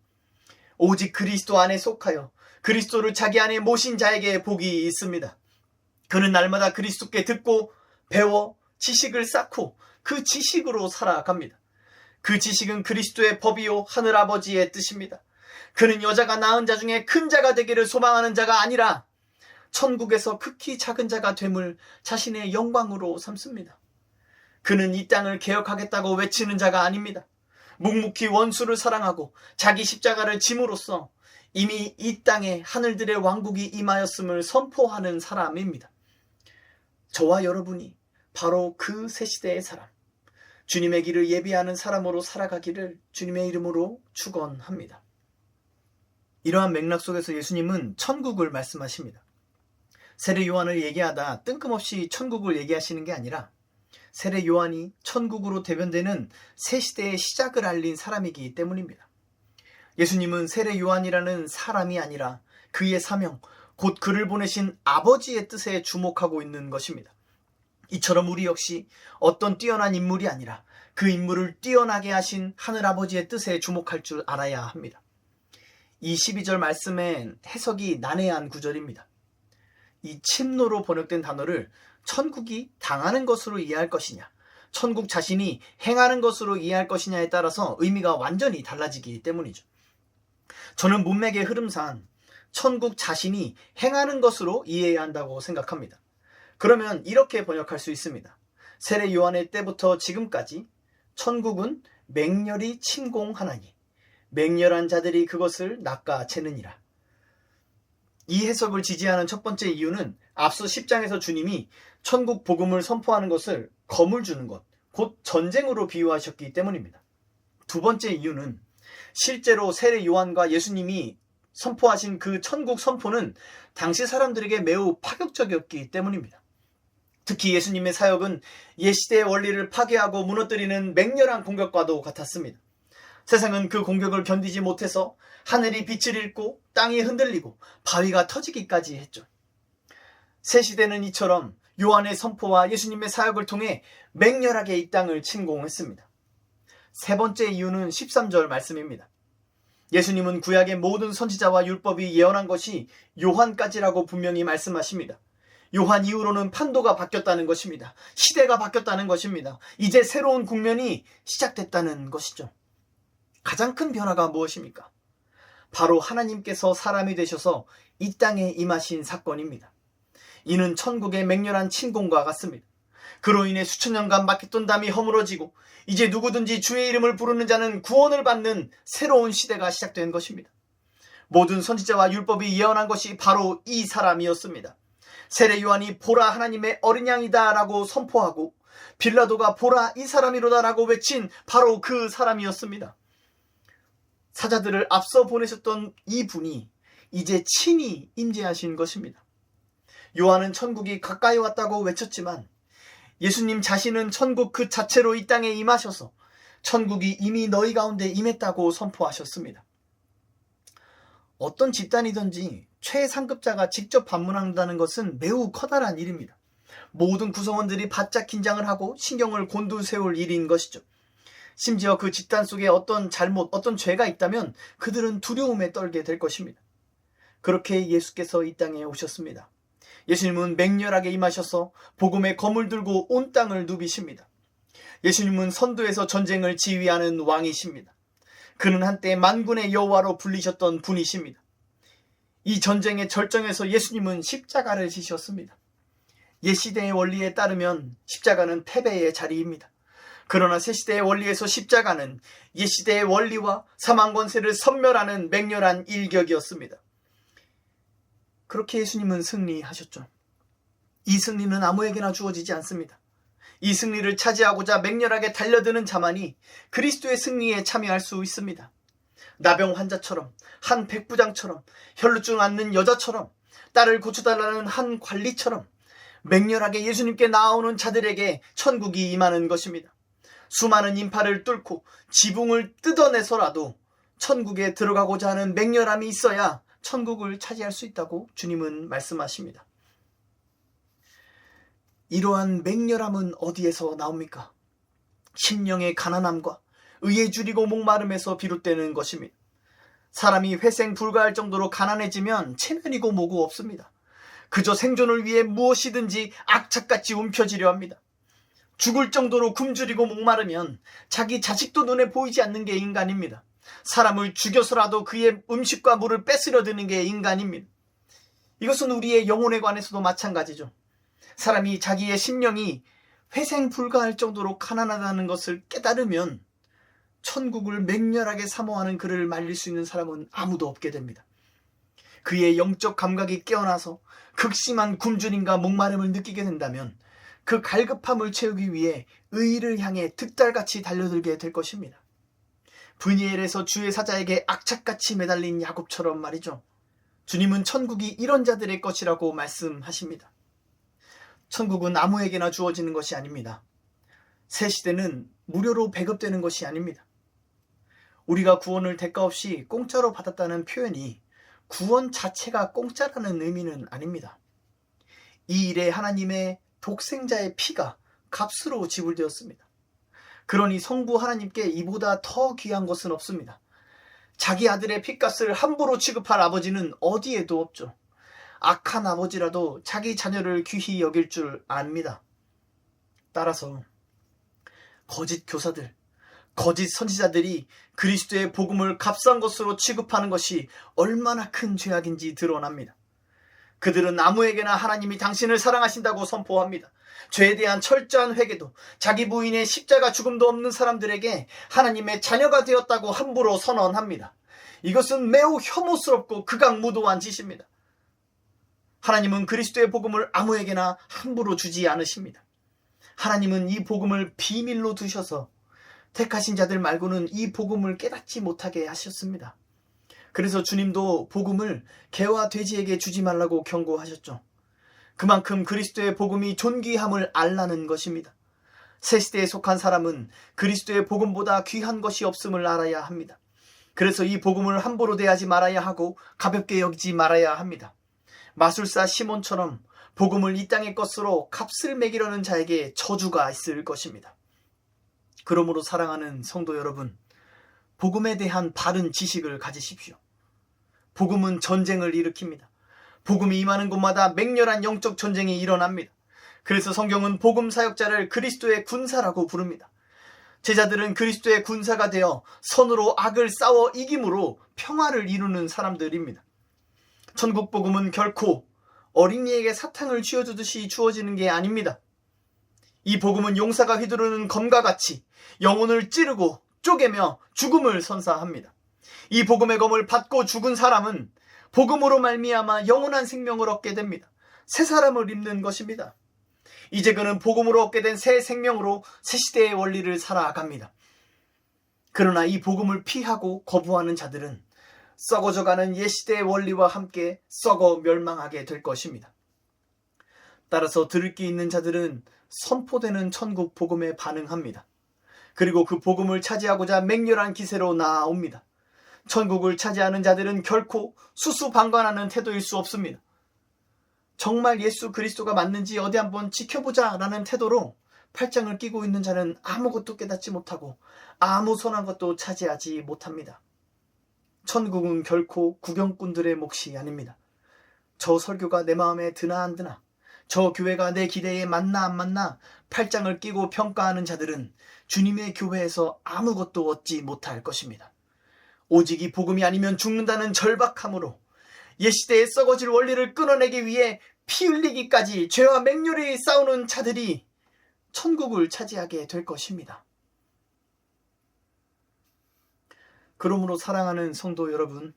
오직 그리스도 안에 속하여 그리스도를 자기 안에 모신 자에게 복이 있습니다. 그는 날마다 그리스도께 듣고 배워 지식을 쌓고 그 지식으로 살아갑니다. 그 지식은 그리스도의 법이요 하늘아버지의 뜻입니다. 그는 여자가 낳은 자 중에 큰 자가 되기를 소망하는 자가 아니라 천국에서 극히 작은 자가 됨을 자신의 영광으로 삼습니다. 그는 이 땅을 개혁하겠다고 외치는 자가 아닙니다. 묵묵히 원수를 사랑하고 자기 십자가를 짐으로써 이미 이 땅에 하늘들의 왕국이 임하였음을 선포하는 사람입니다. 저와 여러분이 바로 그 새 시대의 사람, 주님의 길을 예비하는 사람으로 살아가기를 주님의 이름으로 축원합니다. 이러한 맥락 속에서 예수님은 천국을 말씀하십니다. 세례 요한을 얘기하다 뜬금없이 천국을 얘기하시는 게 아니라 세례 요한이 천국으로 대변되는 새 시대의 시작을 알린 사람이기 때문입니다. 예수님은 세례 요한이라는 사람이 아니라 그의 사명, 곧 그를 보내신 아버지의 뜻에 주목하고 있는 것입니다. 이처럼 우리 역시 어떤 뛰어난 인물이 아니라 그 인물을 뛰어나게 하신 하늘아버지의 뜻에 주목할 줄 알아야 합니다. 이 12절 말씀엔 해석이 난해한 구절입니다. 이 침노로 번역된 단어를 천국이 당하는 것으로 이해할 것이냐, 천국 자신이 행하는 것으로 이해할 것이냐에 따라서 의미가 완전히 달라지기 때문이죠. 저는 문맥의 흐름상 천국 자신이 행하는 것으로 이해해야 한다고 생각합니다. 그러면 이렇게 번역할 수 있습니다. 세례 요한의 때부터 지금까지 천국은 맹렬히 침공하나니 맹렬한 자들이 그것을 낚아채느니라. 이 해석을 지지하는 첫 번째 이유는 앞서 10장에서 주님이 천국 복음을 선포하는 것을 검을 주는 것, 곧 전쟁으로 비유하셨기 때문입니다. 두 번째 이유는 실제로 세례 요한과 예수님이 선포하신 그 천국 선포는 당시 사람들에게 매우 파격적이었기 때문입니다. 특히 예수님의 사역은 옛시대의 원리를 파괴하고 무너뜨리는 맹렬한 공격과도 같았습니다. 세상은 그 공격을 견디지 못해서 하늘이 빛을 잃고 땅이 흔들리고 바위가 터지기까지 했죠. 새 시대는 이처럼 요한의 선포와 예수님의 사역을 통해 맹렬하게 이 땅을 침공했습니다. 세 번째 이유는 13절 말씀입니다. 예수님은 구약의 모든 선지자와 율법이 예언한 것이 요한까지라고 분명히 말씀하십니다. 요한 이후로는 판도가 바뀌었다는 것입니다. 시대가 바뀌었다는 것입니다. 이제 새로운 국면이 시작됐다는 것이죠. 가장 큰 변화가 무엇입니까? 바로 하나님께서 사람이 되셔서 이 땅에 임하신 사건입니다. 이는 천국의 맹렬한 침공과 같습니다. 그로 인해 수천 년간 막혔던 담이 허물어지고 이제 누구든지 주의 이름을 부르는 자는 구원을 받는 새로운 시대가 시작된 것입니다. 모든 선지자와 율법이 예언한 것이 바로 이 사람이었습니다. 세례 요한이 보라 하나님의 어린 양이다 라고 선포하고 빌라도가 보라 이 사람이로다 라고 외친 바로 그 사람이었습니다. 사자들을 앞서 보내셨던 이 분이 이제 친히 임재하신 것입니다. 요한은 천국이 가까이 왔다고 외쳤지만 예수님 자신은 천국 그 자체로 이 땅에 임하셔서 천국이 이미 너희 가운데 임했다고 선포하셨습니다. 어떤 집단이든지 최상급자가 직접 방문한다는 것은 매우 커다란 일입니다. 모든 구성원들이 바짝 긴장을 하고 신경을 곤두세울 일인 것이죠. 심지어 그 집단 속에 어떤 잘못, 어떤 죄가 있다면 그들은 두려움에 떨게 될 것입니다. 그렇게 예수께서 이 땅에 오셨습니다. 예수님은 맹렬하게 임하셔서 복음의 검을 들고 온 땅을 누비십니다. 예수님은 선두에서 전쟁을 지휘하는 왕이십니다. 그는 한때 만군의 여호와로 불리셨던 분이십니다. 이 전쟁의 절정에서 예수님은 십자가를 지셨습니다. 옛시대의 원리에 따르면 십자가는 패배의 자리입니다. 그러나 새시대의 원리에서 십자가는 옛시대의 원리와 사망 권세를 섬멸하는 맹렬한 일격이었습니다. 그렇게 예수님은 승리하셨죠. 이 승리는 아무에게나 주어지지 않습니다. 이 승리를 차지하고자 맹렬하게 달려드는 자만이 그리스도의 승리에 참여할 수 있습니다. 나병 환자처럼, 한 백부장처럼, 혈루증 앓는 여자처럼, 딸을 고쳐달라는 한 관리처럼 맹렬하게 예수님께 나아오는 자들에게 천국이 임하는 것입니다. 수많은 인파를 뚫고 지붕을 뜯어내서라도 천국에 들어가고자 하는 맹렬함이 있어야 천국을 차지할 수 있다고 주님은 말씀하십니다. 이러한 맹렬함은 어디에서 나옵니까? 심령의 가난함과 의에 줄이고 목마름에서 비롯되는 것입니다. 사람이 회생 불가할 정도로 가난해지면 체면이고 뭐고 없습니다. 그저 생존을 위해 무엇이든지 악착같이 움켜쥐려 합니다. 죽을 정도로 굶주리고 목마르면 자기 자식도 눈에 보이지 않는 게 인간입니다. 사람을 죽여서라도 그의 음식과 물을 뺏으려 드는 게 인간입니다. 이것은 우리의 영혼에 관해서도 마찬가지죠. 사람이 자기의 심령이 회생 불가할 정도로 가난하다는 것을 깨달으면 천국을 맹렬하게 사모하는 그를 말릴 수 있는 사람은 아무도 없게 됩니다. 그의 영적 감각이 깨어나서 극심한 굶주림과 목마름을 느끼게 된다면 그 갈급함을 채우기 위해 의를 향해 득달같이 달려들게 될 것입니다. 브니엘에서 주의 사자에게 악착같이 매달린 야곱처럼 말이죠. 주님은 천국이 이런 자들의 것이라고 말씀하십니다. 천국은 아무에게나 주어지는 것이 아닙니다. 새 시대는 무료로 배급되는 것이 아닙니다. 우리가 구원을 대가 없이 공짜로 받았다는 표현이 구원 자체가 공짜라는 의미는 아닙니다. 이 일에 하나님의 독생자의 피가 값으로 지불되었습니다. 그러니 성부 하나님께 이보다 더 귀한 것은 없습니다. 자기 아들의 피값을 함부로 취급할 아버지는 어디에도 없죠. 악한 아버지라도 자기 자녀를 귀히 여길 줄 압니다. 따라서 거짓 교사들, 거짓 선지자들이 그리스도의 복음을 값싼 것으로 취급하는 것이 얼마나 큰 죄악인지 드러납니다. 그들은 아무에게나 하나님이 당신을 사랑하신다고 선포합니다. 죄에 대한 철저한 회개도, 자기 부인의 십자가 죽음도 없는 사람들에게 하나님의 자녀가 되었다고 함부로 선언합니다. 이것은 매우 혐오스럽고 극악무도한 짓입니다. 하나님은 그리스도의 복음을 아무에게나 함부로 주지 않으십니다. 하나님은 이 복음을 비밀로 두셔서 택하신 자들 말고는 이 복음을 깨닫지 못하게 하셨습니다. 그래서 주님도 복음을 개와 돼지에게 주지 말라고 경고하셨죠. 그만큼 그리스도의 복음이 존귀함을 알라는 것입니다. 새 시대에 속한 사람은 그리스도의 복음보다 귀한 것이 없음을 알아야 합니다. 그래서 이 복음을 함부로 대하지 말아야 하고 가볍게 여기지 말아야 합니다. 마술사 시몬처럼 복음을 이 땅의 것으로 값을 매기려는 자에게 저주가 있을 것입니다. 그러므로 사랑하는 성도 여러분, 복음에 대한 바른 지식을 가지십시오. 복음은 전쟁을 일으킵니다. 복음이 임하는 곳마다 맹렬한 영적 전쟁이 일어납니다. 그래서 성경은 복음 사역자를 그리스도의 군사라고 부릅니다. 제자들은 그리스도의 군사가 되어 선으로 악을 싸워 이김으로 평화를 이루는 사람들입니다. 천국 복음은 결코 어린이에게 사탕을 쥐어주듯이 주어지는 게 아닙니다. 이 복음은 용사가 휘두르는 검과 같이 영혼을 찌르고 쪼개며 죽음을 선사합니다. 이 복음의 검을 받고 죽은 사람은 복음으로 말미암아 영원한 생명을 얻게 됩니다. 새 사람을 입는 것입니다. 이제 그는 복음으로 얻게 된 새 생명으로 새 시대의 원리를 살아갑니다. 그러나 이 복음을 피하고 거부하는 자들은 썩어져가는 옛시대의 원리와 함께 썩어 멸망하게 될 것입니다. 따라서 들을 귀 있는 자들은 선포되는 천국 복음에 반응합니다. 그리고 그 복음을 차지하고자 맹렬한 기세로 나아옵니다. 천국을 차지하는 자들은 결코 수수방관하는 태도일 수 없습니다. 정말 예수 그리스도가 맞는지 어디 한번 지켜보자 라는 태도로 팔짱을 끼고 있는 자는 아무것도 깨닫지 못하고 아무 선한 것도 차지하지 못합니다. 천국은 결코 구경꾼들의 몫이 아닙니다. 저 설교가 내 마음에 드나 안 드나, 저 교회가 내 기대에 맞나 안 맞나 팔짱을 끼고 평가하는 자들은 주님의 교회에서 아무것도 얻지 못할 것입니다. 오직 이 복음이 아니면 죽는다는 절박함으로 옛시대의 썩어질 원리를 끊어내기 위해 피 흘리기까지 죄와 맹렬히 싸우는 자들이 천국을 차지하게 될 것입니다. 그러므로 사랑하는 성도 여러분,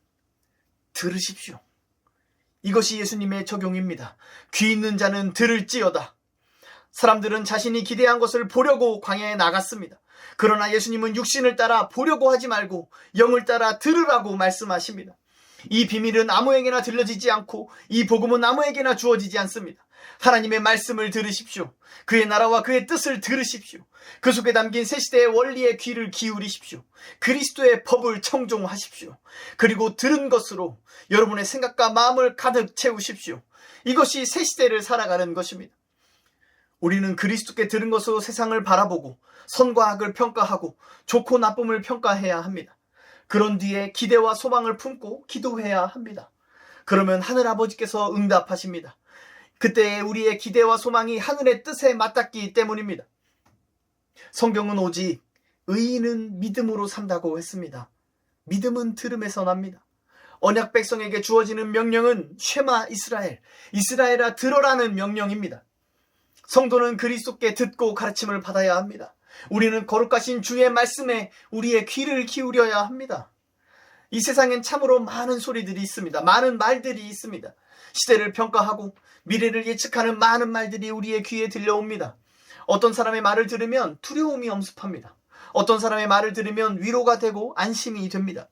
들으십시오. 이것이 예수님의 적용입니다. 귀 있는 자는 들을지어다. 사람들은 자신이 기대한 것을 보려고 광야에 나갔습니다. 그러나 예수님은 육신을 따라 보려고 하지 말고 영을 따라 들으라고 말씀하십니다. 이 비밀은 아무에게나 들려지지 않고 이 복음은 아무에게나 주어지지 않습니다. 하나님의 말씀을 들으십시오. 그의 나라와 그의 뜻을 들으십시오. 그 속에 담긴 새 시대의 원리에 귀를 기울이십시오. 그리스도의 법을 청종하십시오. 그리고 들은 것으로 여러분의 생각과 마음을 가득 채우십시오. 이것이 새 시대를 살아가는 것입니다. 우리는 그리스도께 들은 것으로 세상을 바라보고 선과 악을 평가하고 좋고 나쁨을 평가해야 합니다. 그런 뒤에 기대와 소망을 품고 기도해야 합니다. 그러면 하늘아버지께서 응답하십니다. 그때 우리의 기대와 소망이 하늘의 뜻에 맞닿기 때문입니다. 성경은 오직 의인은 믿음으로 산다고 했습니다. 믿음은 들음에서 납니다. 언약 백성에게 주어지는 명령은 쉐마 이스라엘, 이스라엘아 들어라는 명령입니다. 성도는 그리스도께 듣고 가르침을 받아야 합니다. 우리는 거룩하신 주의 말씀에 우리의 귀를 기울여야 합니다. 이 세상엔 참으로 많은 소리들이 있습니다. 많은 말들이 있습니다. 시대를 평가하고 미래를 예측하는 많은 말들이 우리의 귀에 들려옵니다. 어떤 사람의 말을 들으면 두려움이 엄습합니다. 어떤 사람의 말을 들으면 위로가 되고 안심이 됩니다.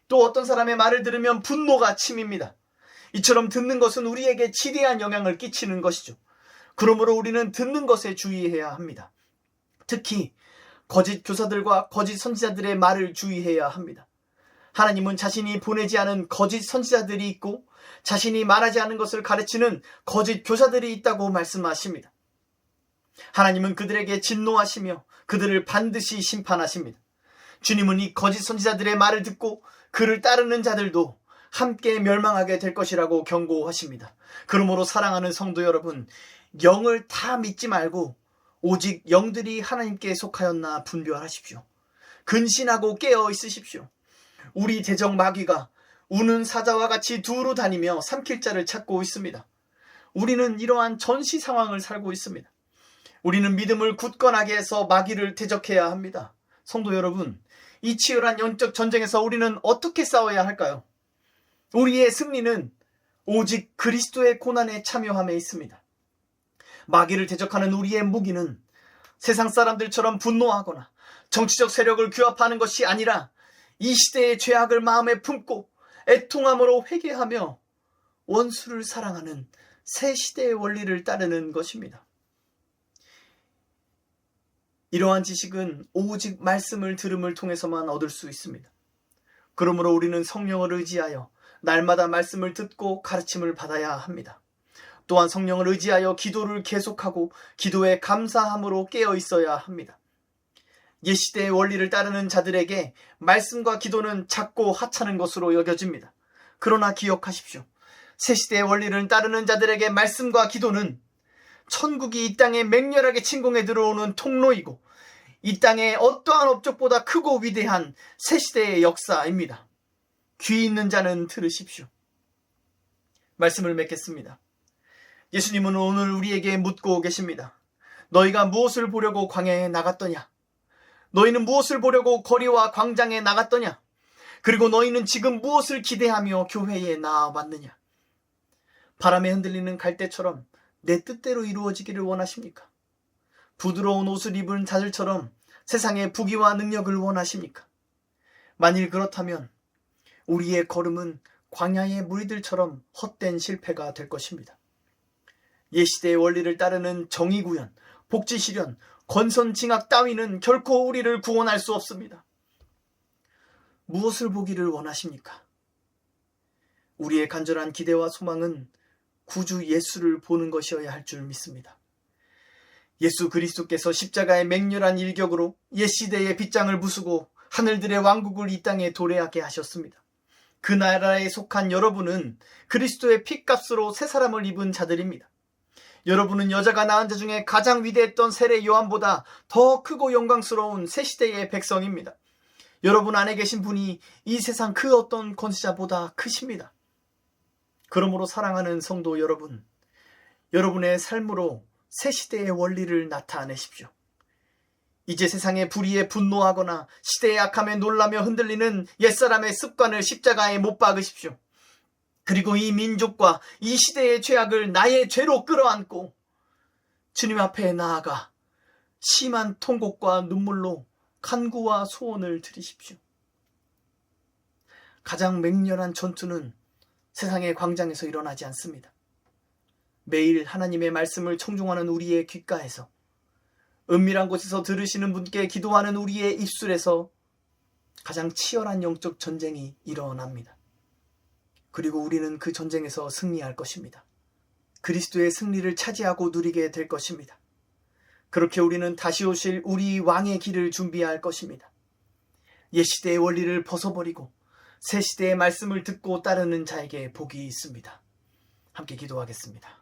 또 어떤 사람의 말을 들으면 분노가 침입니다. 이처럼 듣는 것은 우리에게 지대한 영향을 끼치는 것이죠. 그러므로 우리는 듣는 것에 주의해야 합니다. 특히 거짓 교사들과 거짓 선지자들의 말을 주의해야 합니다. 하나님은 자신이 보내지 않은 거짓 선지자들이 있고 자신이 말하지 않은 것을 가르치는 거짓 교사들이 있다고 말씀하십니다. 하나님은 그들에게 진노하시며 그들을 반드시 심판하십니다. 주님은 이 거짓 선지자들의 말을 듣고 그를 따르는 자들도 함께 멸망하게 될 것이라고 경고하십니다. 그러므로 사랑하는 성도 여러분, 영을 다 믿지 말고 오직 영들이 하나님께 속하였나 분별하십시오. 근신하고 깨어 있으십시오. 우리 대적 마귀가 우는 사자와 같이 두루 다니며 삼킬 자를 찾고 있습니다. 우리는 이러한 전시 상황을 살고 있습니다. 우리는 믿음을 굳건하게 해서 마귀를 대적해야 합니다. 성도 여러분, 이 치열한 영적 전쟁에서 우리는 어떻게 싸워야 할까요? 우리의 승리는 오직 그리스도의 고난에 참여함에 있습니다. 마귀를 대적하는 우리의 무기는 세상 사람들처럼 분노하거나 정치적 세력을 규합하는 것이 아니라 이 시대의 죄악을 마음에 품고 애통함으로 회개하며 원수를 사랑하는 새 시대의 원리를 따르는 것입니다. 이러한 지식은 오직 말씀을 들음을 통해서만 얻을 수 있습니다. 그러므로 우리는 성령을 의지하여 날마다 말씀을 듣고 가르침을 받아야 합니다. 또한 성령을 의지하여 기도를 계속하고 기도에 감사함으로 깨어 있어야 합니다. 옛시대의 원리를 따르는 자들에게 말씀과 기도는 작고 하찮은 것으로 여겨집니다. 그러나 기억하십시오. 새시대의 원리를 따르는 자들에게 말씀과 기도는 천국이 이 땅에 맹렬하게 침공해 들어오는 통로이고 이 땅의 어떠한 업적보다 크고 위대한 새시대의 역사입니다. 귀 있는 자는 들으십시오. 말씀을 맺겠습니다. 예수님은 오늘 우리에게 묻고 계십니다. 너희가 무엇을 보려고 광야에 나갔더냐? 너희는 무엇을 보려고 거리와 광장에 나갔더냐? 그리고 너희는 지금 무엇을 기대하며 교회에 나아왔느냐? 바람에 흔들리는 갈대처럼 내 뜻대로 이루어지기를 원하십니까? 부드러운 옷을 입은 자들처럼 세상의 부귀와 능력을 원하십니까? 만일 그렇다면 우리의 걸음은 광야의 무리들처럼 헛된 실패가 될 것입니다. 옛시대의 원리를 따르는 정의구현, 복지실현, 권선징악 따위는 결코 우리를 구원할 수 없습니다. 무엇을 보기를 원하십니까? 우리의 간절한 기대와 소망은 구주 예수를 보는 것이어야 할 줄 믿습니다. 예수 그리스도께서 십자가의 맹렬한 일격으로 옛시대의 빗장을 부수고 하늘들의 왕국을 이 땅에 도래하게 하셨습니다. 그 나라에 속한 여러분은 그리스도의 핏값으로 새 사람을 입은 자들입니다. 여러분은 여자가 낳은 자 중에 가장 위대했던 세례 요한보다 더 크고 영광스러운 새 시대의 백성입니다. 여러분 안에 계신 분이 이 세상 그 어떤 권세자보다 크십니다. 그러므로 사랑하는 성도 여러분, 여러분의 삶으로 새 시대의 원리를 나타내십시오. 이제 세상의 불의에 분노하거나 시대의 악함에 놀라며 흔들리는 옛사람의 습관을 십자가에 못 박으십시오. 그리고 이 민족과 이 시대의 죄악을 나의 죄로 끌어안고 주님 앞에 나아가 심한 통곡과 눈물로 간구와 소원을 드리십시오. 가장 맹렬한 전투는 세상의 광장에서 일어나지 않습니다. 매일 하나님의 말씀을 청중하는 우리의 귓가에서, 은밀한 곳에서 들으시는 분께 기도하는 우리의 입술에서 가장 치열한 영적 전쟁이 일어납니다. 그리고 우리는 그 전쟁에서 승리할 것입니다. 그리스도의 승리를 차지하고 누리게 될 것입니다. 그렇게 우리는 다시 오실 우리 왕의 길을 준비할 것입니다. 옛시대의 원리를 벗어버리고 새 시대의 말씀을 듣고 따르는 자에게 복이 있습니다. 함께 기도하겠습니다.